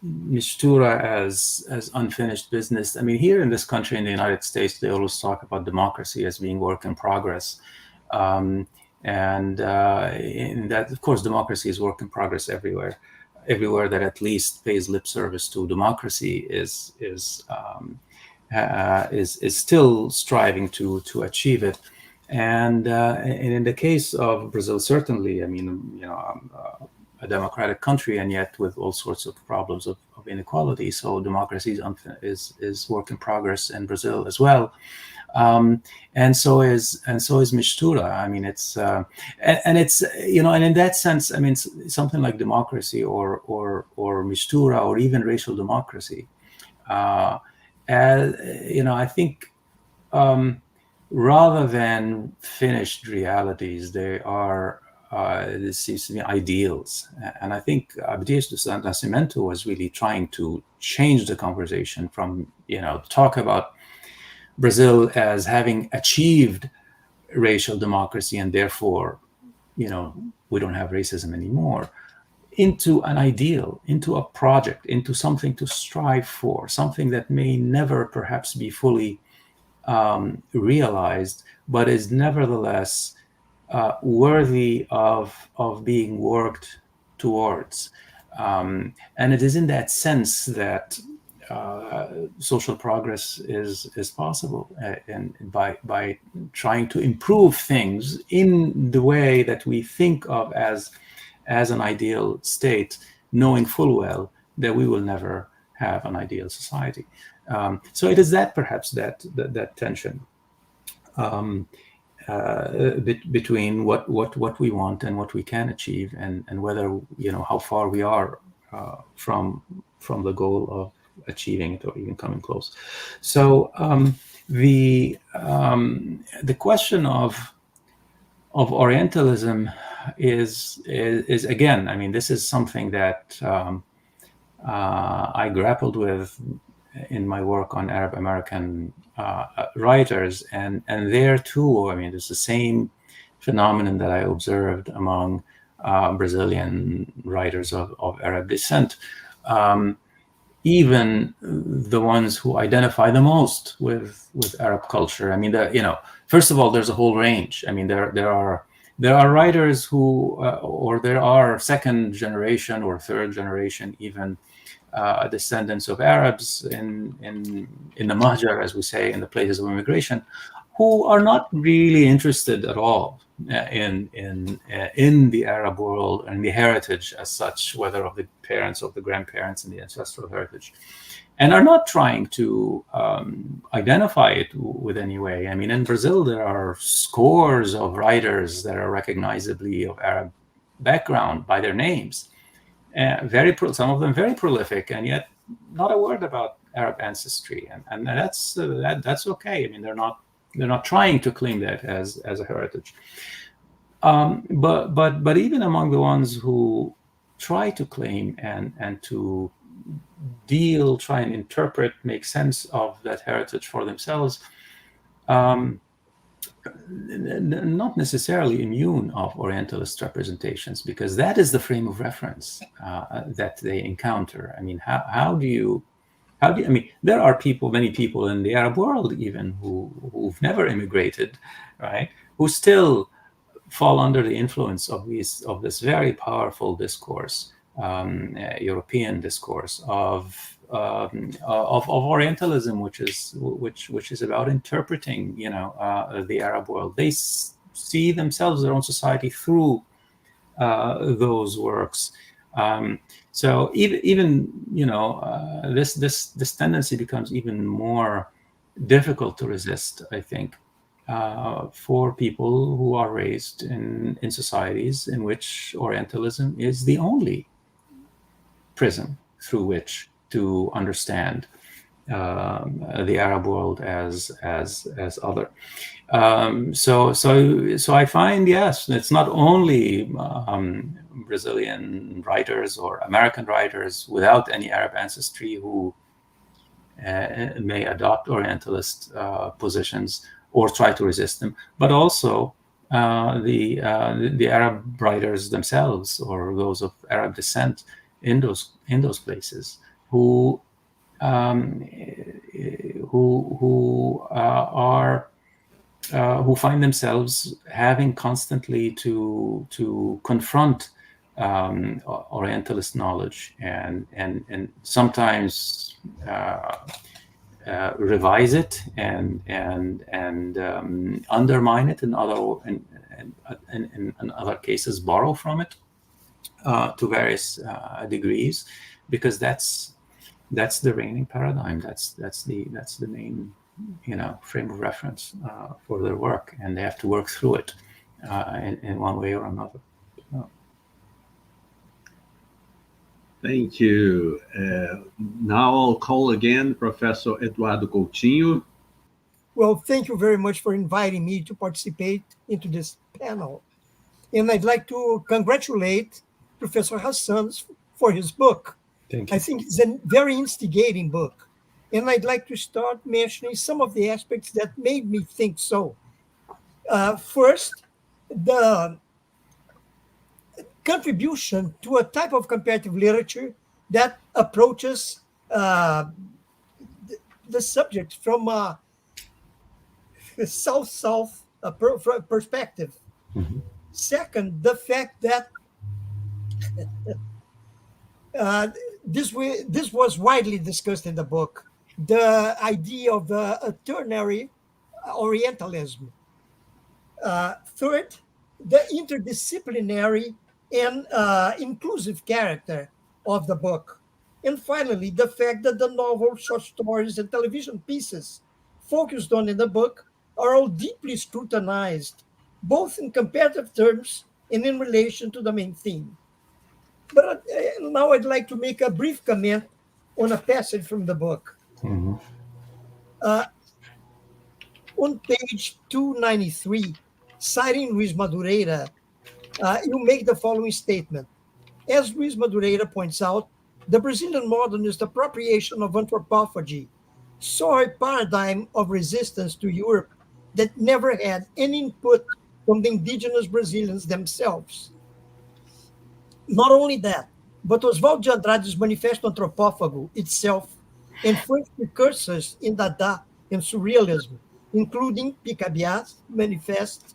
mistura as unfinished business. I mean, here in this country, in the United States, they always talk about democracy as being work in progress, and in that, of course, democracy is work in progress everywhere. Everywhere that at least pays lip service to democracy is still striving to achieve it. And in the case of Brazil, certainly, I mean, a democratic country, and yet with all sorts of problems of inequality. So democracy is work in progress in Brazil as well. And so is mistura. I mean, it's and it's and in that sense, I mean, something like democracy or mistura or even racial democracy. I think rather than finished realities, they are this seems to be ideals. And I think Abdias dos Nascimento was really trying to change the conversation from talk about Brazil as having achieved racial democracy and therefore, we don't have racism anymore, into an ideal, into a project, into something to strive for, something that may never perhaps be fully realized, but is nevertheless worthy of being worked towards. And it is in that sense that social progress is possible, and by trying to improve things in the way that we think of as an ideal state, knowing full well that we will never have an ideal society. So it is that perhaps that tension between what we want and what we can achieve, and whether how far we are from the goal of achieving it or even coming close. So the question of Orientalism is again, I mean, this is something that I grappled with in my work on Arab American writers, and there too, I mean, there's the same phenomenon that I observed among Brazilian writers of Arab descent. Even the ones who identify the most with Arab culture. I mean, first of all, there's a whole range. I mean, there are writers who, or there are second generation or third generation even descendants of Arabs in the Mahjar, as we say, in the places of immigration, who are not really interested at all in the Arab world and the heritage as such, whether of the parents, of the grandparents, and the ancestral heritage, and are not trying to identify it with any way. I mean, in Brazil, there are scores of writers that are recognizably of Arab background by their names, some of them very prolific, and yet not a word about Arab ancestry, and that's okay. I mean, they're not trying to claim that as a heritage. But even among the ones who try to claim and to try and interpret, make sense of that heritage for themselves, not necessarily immune of Orientalist representations, because that is the frame of reference that they encounter. I mean, how do you? I mean, there are many people in the Arab world even who've never immigrated, right? Who still fall under the influence of this very powerful discourse, European discourse of Orientalism, which is about interpreting, the Arab world. They see themselves, their own society, through those works. So even this tendency becomes even more difficult to resist, I think, for people who are raised in societies in which Orientalism is the only prism through which to understand the Arab world as other. So I find, yes, it's not only Brazilian writers or American writers without any Arab ancestry who may adopt Orientalist positions or try to resist them, but also the Arab writers themselves or those of Arab descent in those places who find themselves having constantly to confront Orientalist knowledge and sometimes revise it and undermine it in other cases, borrow from it to various degrees, because that's the reigning paradigm. That's the main frame of reference for their work, and they have to work through it in one way or another. Thank you. Now I'll call again Professor Eduardo Coutinho. Well, thank you very much for inviting me to participate into this panel. And I'd like to congratulate Professor Hassan for his book. Thank you. I think it's a very instigating book. And I'd like to start mentioning some of the aspects that made me think so. First, the contribution to a type of comparative literature that approaches the subject from a South-South perspective. Mm-hmm. Second, the fact that this was widely discussed in the book, the idea of a ternary Orientalism. Third, the interdisciplinary and inclusive character of the book. And finally, the fact that the novel, short stories, and television pieces focused on in the book are all deeply scrutinized, both in comparative terms and in relation to the main theme. But now I'd like to make a brief comment on a passage from the book. Mm-hmm. On page 293, citing Luís Madureira, you make the following statement. As Luís Madureira points out, the Brazilian modernist appropriation of anthropophagy saw a paradigm of resistance to Europe that never had any input from the indigenous Brazilians themselves. Not only that, but Oswaldo de Andrade's Manifesto Antropófago itself and first precursors in Dada and Surrealism, including Picabia's Manifeste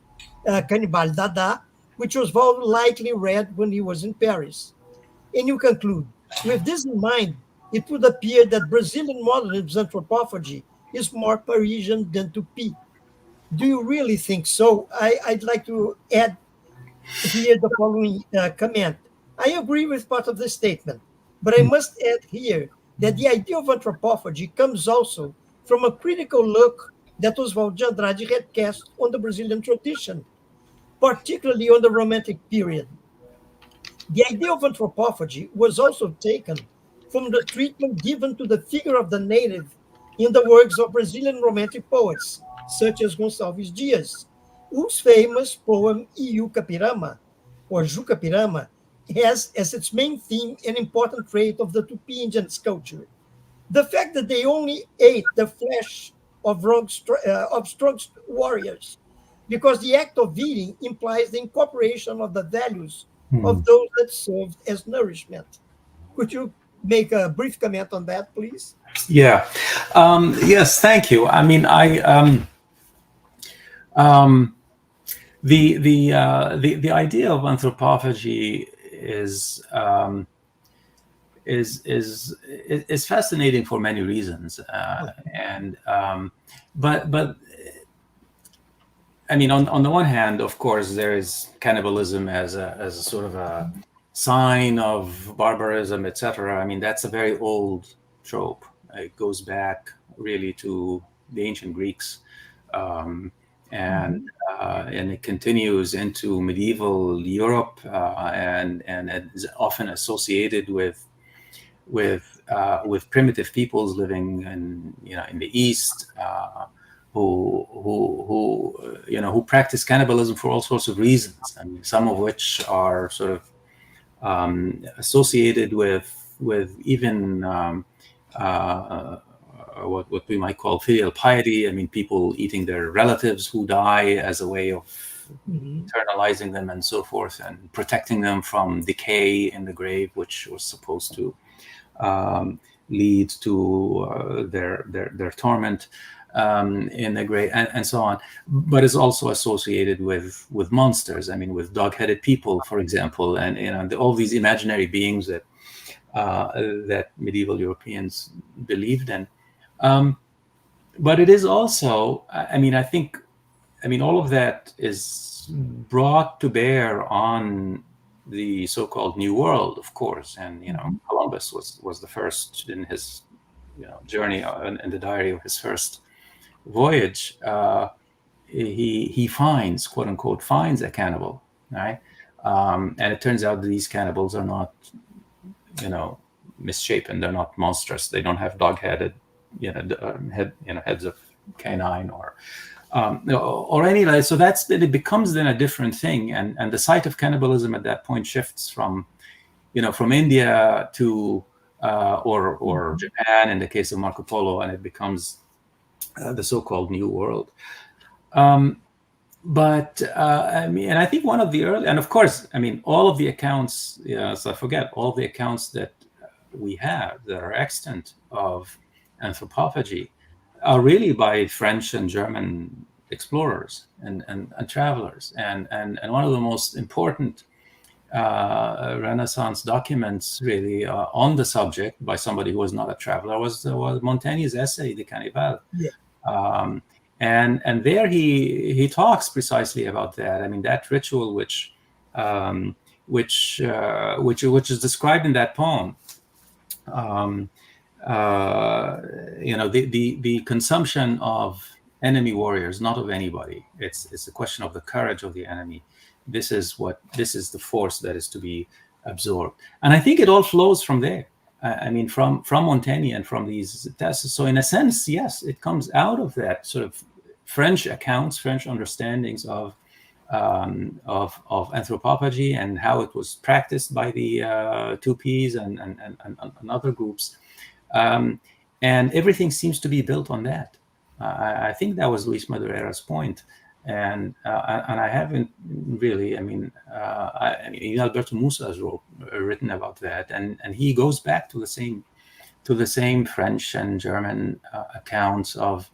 Cannibal Dada, which Oswaldo likely read when he was in Paris. And you conclude, with this in mind, it would appear that Brazilian modernism's anthropophagy is more Parisian than Tupi. Do you really think so? I'd like to add here the following comment. I agree with part of the statement, but I must add here that the idea of anthropophagy comes also from a critical look that Oswaldo de Andrade had cast on the Brazilian tradition, particularly on the Romantic period. The idea of anthropophagy was also taken from the treatment given to the figure of the native in the works of Brazilian Romantic poets, such as Gonçalves Dias, whose famous poem Iu Capirama, or Jucapirama, has as its main theme an important trait of the Tupi Indian culture. The fact that they only ate the flesh of strong warriors, because the act of eating implies the incorporation of the values of those that served as nourishment. Could you make a brief comment on that, please? Yeah. Yes, thank you. I mean, the idea of anthropophagy is fascinating for many reasons, but I mean, on the one hand, of course, there is cannibalism as a sort of a sign of barbarism, etc. I mean, that's a very old trope. It goes back really to the ancient Greeks, and it continues into medieval Europe, and is often associated with primitive peoples living in the East, who practice cannibalism for all sorts of reasons. I mean, some of which are sort of associated with even what we might call filial piety. I mean, people eating their relatives who die as a way of internalizing them and so forth, and protecting them from decay in the grave, which was supposed to lead to their torment in the grave, and so on. But it's also associated with monsters. I mean, with dog-headed people, for example, and all these imaginary beings that medieval Europeans believed in. But it is also, I mean, all of that is brought to bear on the so-called New World, of course. And, Columbus was the first in his, journey, in the diary of his first voyage. He finds, quote unquote, finds a cannibal, right? And it turns out that these cannibals are not, misshapen. They're not monstrous. They don't have dog-headed, heads of canine or any. So it becomes then a different thing, and the site of cannibalism at that point shifts from India to or Japan in the case of Marco Polo, and it becomes the so-called New World. But I think one of the early, and of course, all of the accounts, so I forget, all the accounts that we have that are extant of anthropophagy are really by French and German explorers and travelers. And one of the most important Renaissance documents really on the subject by somebody who was not a traveler was Montaigne's essay, De Cannibale. Yeah. And there he talks precisely about that. I mean, that ritual which is described in that poem. The consumption of enemy warriors, not of anybody. It's a question of the courage of the enemy. This is the force that is to be absorbed. And I think it all flows from there. From Montaigne and from these tests. So in a sense, yes, it comes out of that sort of French accounts, French understandings of anthropophagy and how it was practiced by the Tupis and other groups. And everything seems to be built on that. I think that was Luis Madureira's point. And I haven't really, Alberto Musa has written about that, and he goes back to the same French and German accounts of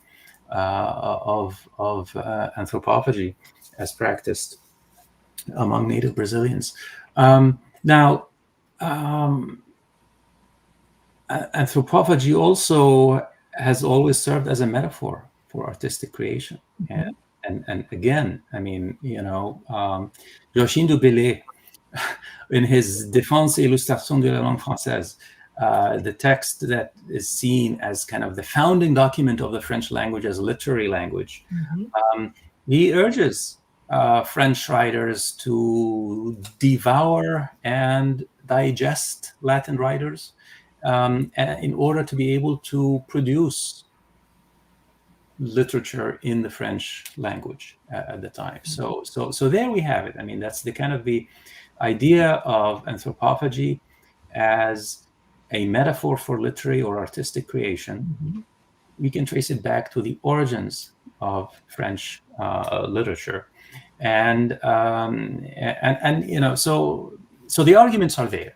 anthropophagy as practiced among native Brazilians. Anthropophagy also has always served as a metaphor for artistic creation. And again, Joachim de Bellay, in his Défense et illustration de la langue française, the text that is seen as kind of the founding document of the French language as a literary language, he urges French writers to devour and digest Latin writers in order to be able to produce literature in the French language at the time. So there we have it. That's the kind of the idea of anthropophagy as a metaphor for literary or artistic creation. We can trace it back to the origins of French literature, and so the arguments are there.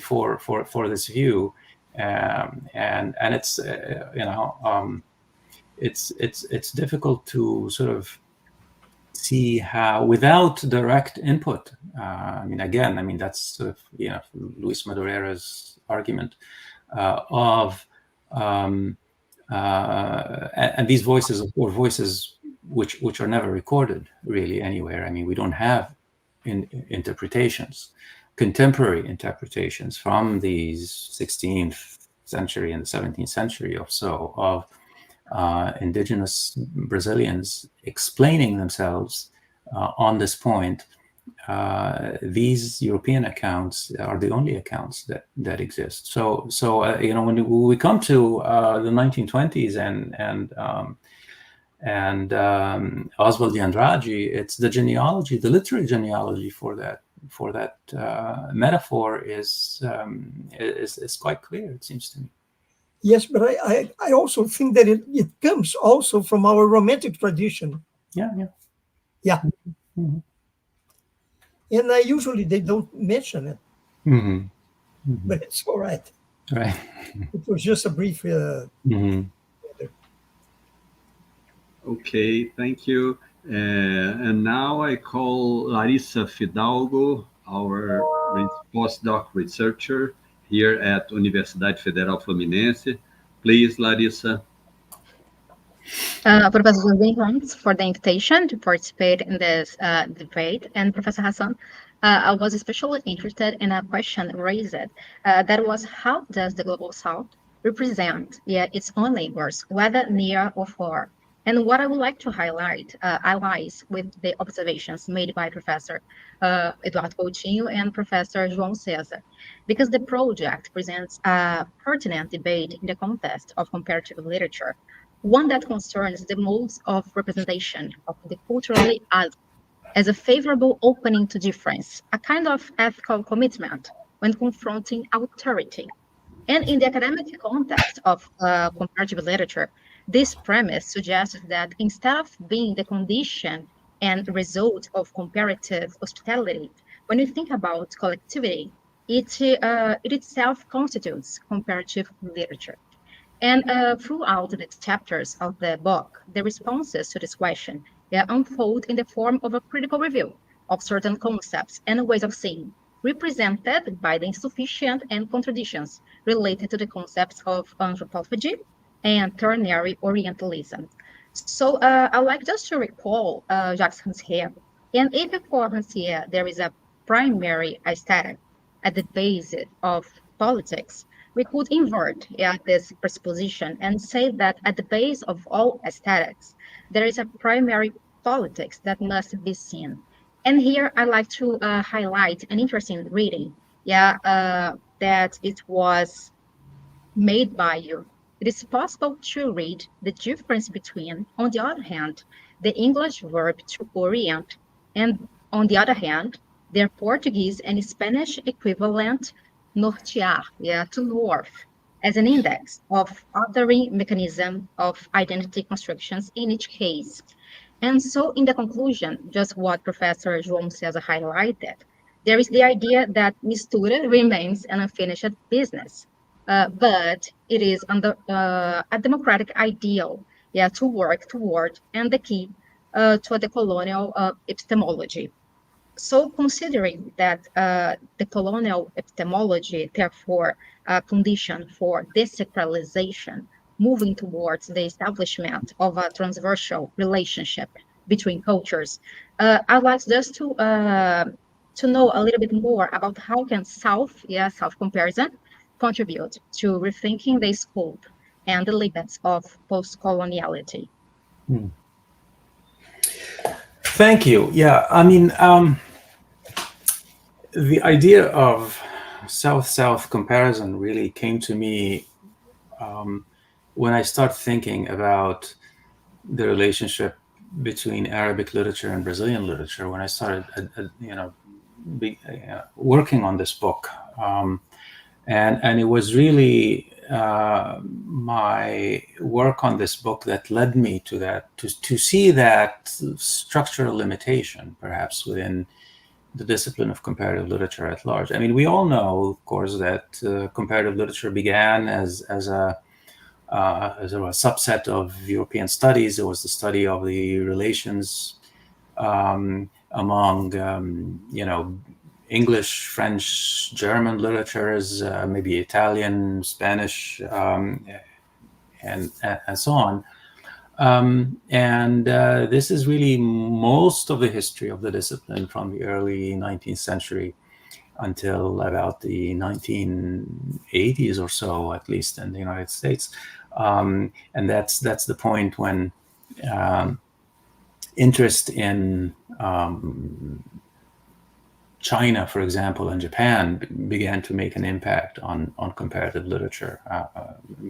For this view, and it's it's difficult to sort of see how, without direct input. That's sort of Luis Madureira's argument and these voices, or voices which are never recorded really anywhere. We don't have contemporary interpretations from the 16th century and the 17th century or so of indigenous Brazilians explaining themselves on this point. These European accounts are the only accounts that exist. So when we come to the 1920s and Oswald de Andrade, it's the genealogy, the literary genealogy for that for that metaphor is quite clear, it seems to me. Yes, but I also think that it comes also from our romantic tradition. Yeah. And usually they don't mention it, but it's all right. Right. It was just a brief. Okay, thank you. And now I call Larissa Fidalgo, our postdoc researcher here at Universidade Federal Fluminense. Please, Larissa. Professor Jobim, thanks for the invitation to participate in this debate. And Professor Hassan, I was especially interested in a question raised that was, how does the Global South represent its own neighbors, whether near or far? And what I would like to highlight allies with the observations made by Professor Eduardo Coutinho and Professor João Cezar, because the project presents a pertinent debate in the context of comparative literature, one that concerns the modes of representation of the culturally as a favorable opening to difference, a kind of ethical commitment when confronting authority. And in the academic context of comparative literature, this premise suggests that instead of being the condition and result of comparative hospitality, when you think about collectivity, it itself constitutes comparative literature. And throughout the chapters of the book, the responses to this question unfold in the form of a critical review of certain concepts and ways of seeing, represented by the insufficient and contradictions related to the concepts of anthropology and Ternary Orientalism. So I'd like just to recall Jacques Rancière. And if for Rancière there is a primary aesthetic at the basis of politics, we could invert this presupposition and say that at the base of all aesthetics, there is a primary politics that must be seen. And here I'd like to highlight an interesting reading, that it was made by you. It is possible to read the difference between, on the other hand, the English verb to orient, and on the other hand, their Portuguese and Spanish equivalent, nortear, to north, as an index of othering mechanism of identity constructions in each case. And so in the conclusion, just what Professor João Cezar highlighted, there is the idea that mistura remains an unfinished business. But it is under a democratic ideal, to work toward, and the key to the colonial epistemology. So considering that the colonial epistemology, therefore, a condition for desacralization, moving towards the establishment of a transversal relationship between cultures, I'd like just to know a little bit more about how can self-comparison contribute to rethinking the scope and the limits of post-coloniality. Thank you. Yeah, I mean, the idea of South-South comparison really came to me when I started thinking about the relationship between Arabic literature and Brazilian literature, when I started, working on this book. And it was really my work on this book that led me to that, to see that structural limitation, perhaps, within the discipline of comparative literature at large. I mean, we all know, of course, that comparative literature began as a subset of European studies. It was the study of the relations among, English, French, German literatures, maybe Italian, Spanish, and so on. This is really most of the history of the discipline from the early 19th century until about the 1980s or so, at least in the United States. And that's the point when interest in China, for example, and Japan began to make an impact on comparative literature.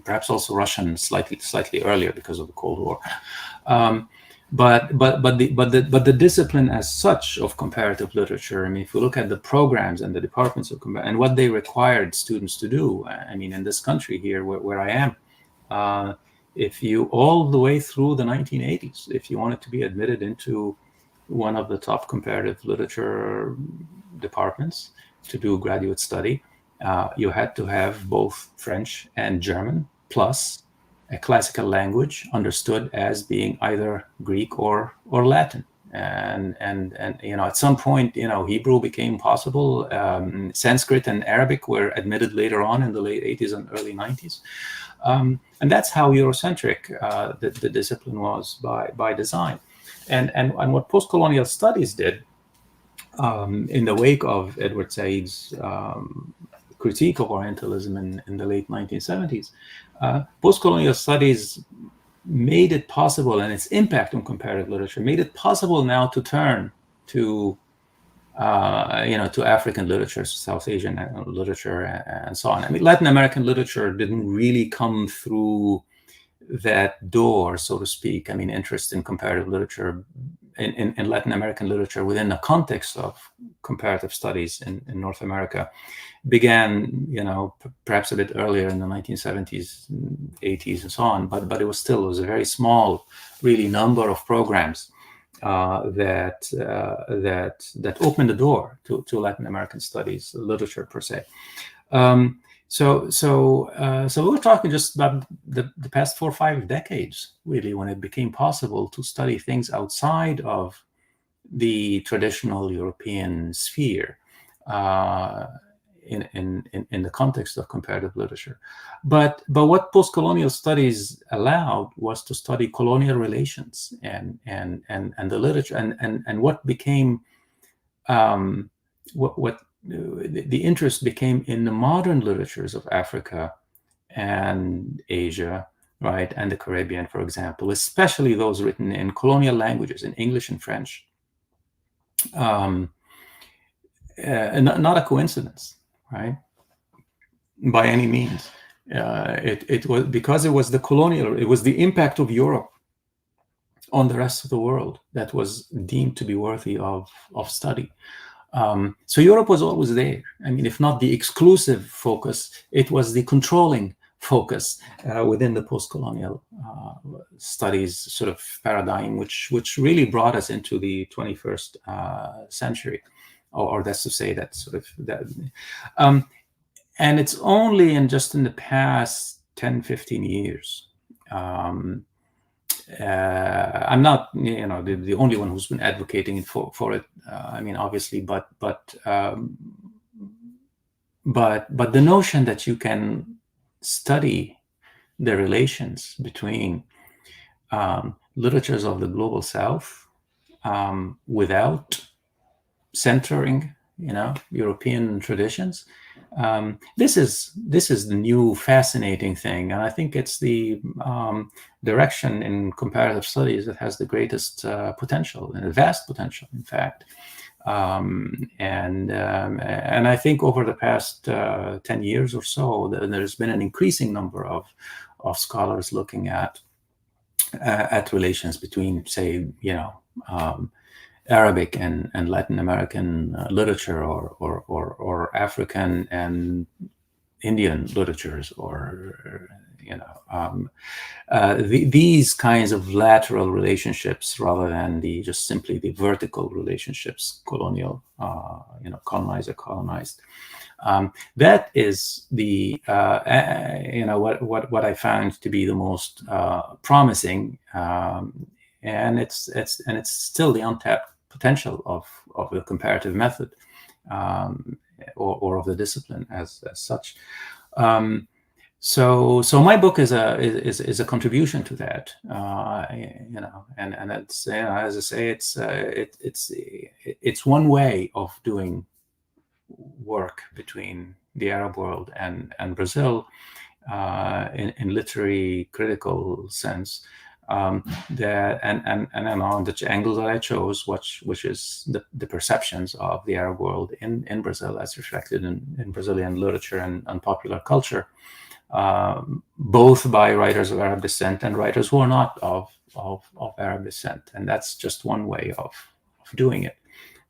Perhaps also Russian slightly earlier because of the Cold War. the discipline as such of comparative literature, I mean, if you look at the programs and the departments of and what they required students to do, I mean, in this country here where I am, if you all the way through the 1980s, if you wanted to be admitted into one of the top comparative literature departments to do graduate study, you had to have both French and German plus a classical language understood as being either Greek or Latin. And you know, at some point, you know, Hebrew became possible. Sanskrit and Arabic were admitted later on in the late 80s and early 90s. And that's how Eurocentric the discipline was by design. And what postcolonial studies did in the wake of Edward Said's critique of Orientalism in the late 1970s, postcolonial studies made it possible, and its impact on comparative literature made it possible now to turn to, you know, to African literature, South Asian literature, and so on. I mean, Latin American literature didn't really come through that door, so to speak. I mean, interest in comparative literature in Latin American literature within the context of comparative studies in North America began, you know, perhaps a bit earlier in the 1970s, 80s, and so on. But it was a very small, really, number of programs that opened the door to Latin American studies, literature per se. So we're talking just about the past 4 or 5 decades, really, when it became possible to study things outside of the traditional European sphere in the context of comparative literature. But what postcolonial studies allowed was to study colonial relations and the literature and what became what the interest became in the modern literatures of Africa and Asia, right, and the Caribbean, for example, especially those written in colonial languages, in English and French. And not a coincidence, right, by any means. It was because it was the impact of Europe on the rest of the world that was deemed to be worthy of study. So Europe was always there. I mean, if not the exclusive focus, it was the controlling focus within the post-colonial studies sort of paradigm, which really brought us into the 21st century, or that's to say that sort of that. And it's only in the past 10, 15 years. I'm not, you know, the only one who's been advocating for it. I mean, obviously, but the notion that you can study the relations between literatures of the global South without centering, you know, European traditions. This is the new fascinating thing, and I think it's the direction in comparative studies that has the greatest potential, and a vast potential, in fact. And I think over the past 10 years or so, there's been an increasing number of scholars looking at relations between, say, you know, Arabic and Latin American literature, or African and Indian literatures, or you know, these kinds of lateral relationships rather than just simply the vertical relationships, colonial, you know, colonizer colonized. That is the you know, what I found to be the most promising, and it's still the untapped potential of the comparative method, or of the discipline as such. So my book is a contribution to that, you know, and it's, you know, as I say, it's one way of doing work between the Arab world and Brazil in literary critical sense. That and on the angle that I chose, which is the perceptions of the Arab world in Brazil as reflected in Brazilian literature and popular culture, both by writers of Arab descent and writers who are not of Arab descent, and that's just one way of doing it.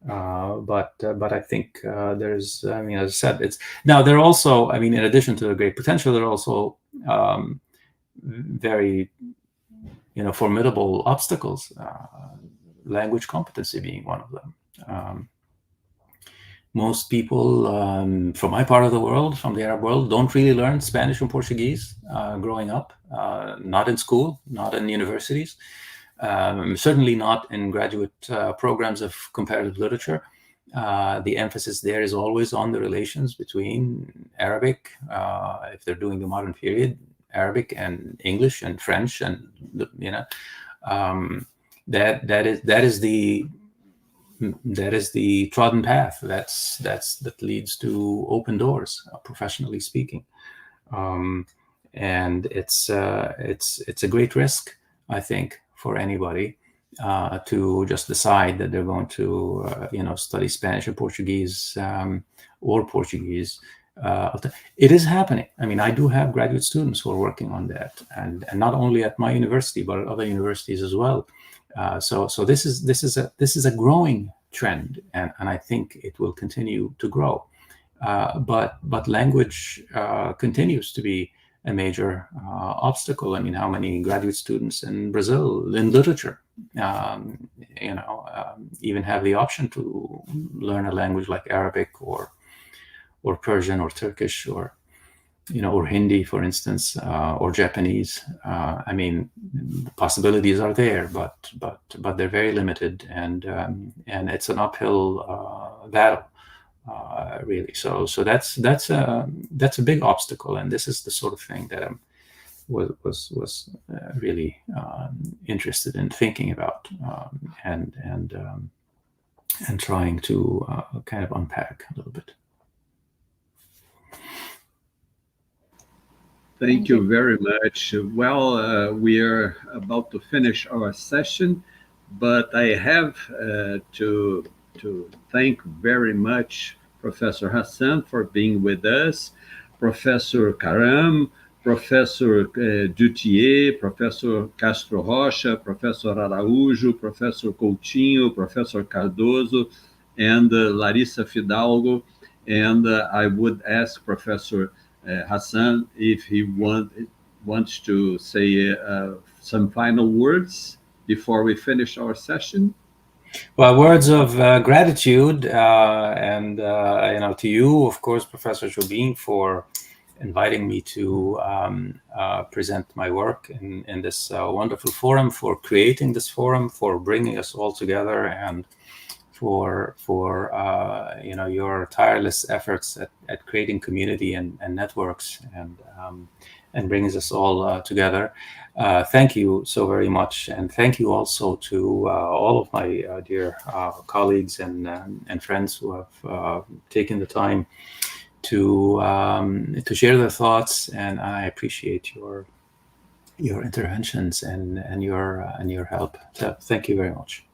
But I think there's, I mean, as I said, it's now there are also, I mean, in addition to the great potential, there are also very, formidable obstacles. Language competency being one of them. Most people from my part of the world, from the Arab world, don't really learn Spanish and Portuguese growing up, not in school, not in universities, certainly not in graduate programs of comparative literature. The emphasis there is always on the relations between Arabic, if they're doing the modern period, Arabic and English and French, and that is the trodden path. That leads to open doors, professionally speaking, and it's a great risk, I think, for anybody to just decide that they're going to study Spanish or Portuguese or Portuguese. It is happening. I mean, I do have graduate students who are working on that, and not only at my university but at other universities as well. So this is a growing trend, and I think it will continue to grow. But language continues to be a major obstacle. I mean, how many graduate students in Brazil in literature, even have the option to learn a language like Arabic or Persian or Turkish or Hindi, for instance, or Japanese. I mean, the possibilities are there, but they're very limited, and it's an uphill battle, really. So that's a big obstacle, and this is the sort of thing that I was really interested in thinking about and trying to kind of unpack a little bit. Thank you very much. Well, we are about to finish our session, but I have to thank very much Professor Hassan for being with us, Professor Karam, Professor Dutier, Professor Castro Rocha, Professor Araújo, Professor Coutinho, Professor Cardoso, and Larissa Fidalgo. And I would ask Professor Hassan if he wants to say some final words before we finish our session. Well, words of gratitude, and to you, of course, Professor Jobim, for inviting me to present my work in this wonderful forum, for creating this forum, for bringing us all together, and for your tireless efforts at creating community and networks and brings us all together. Thank you so very much, and thank you also to all of my dear colleagues and friends who have taken the time to share their thoughts, and I appreciate your interventions and your help. So thank you very much.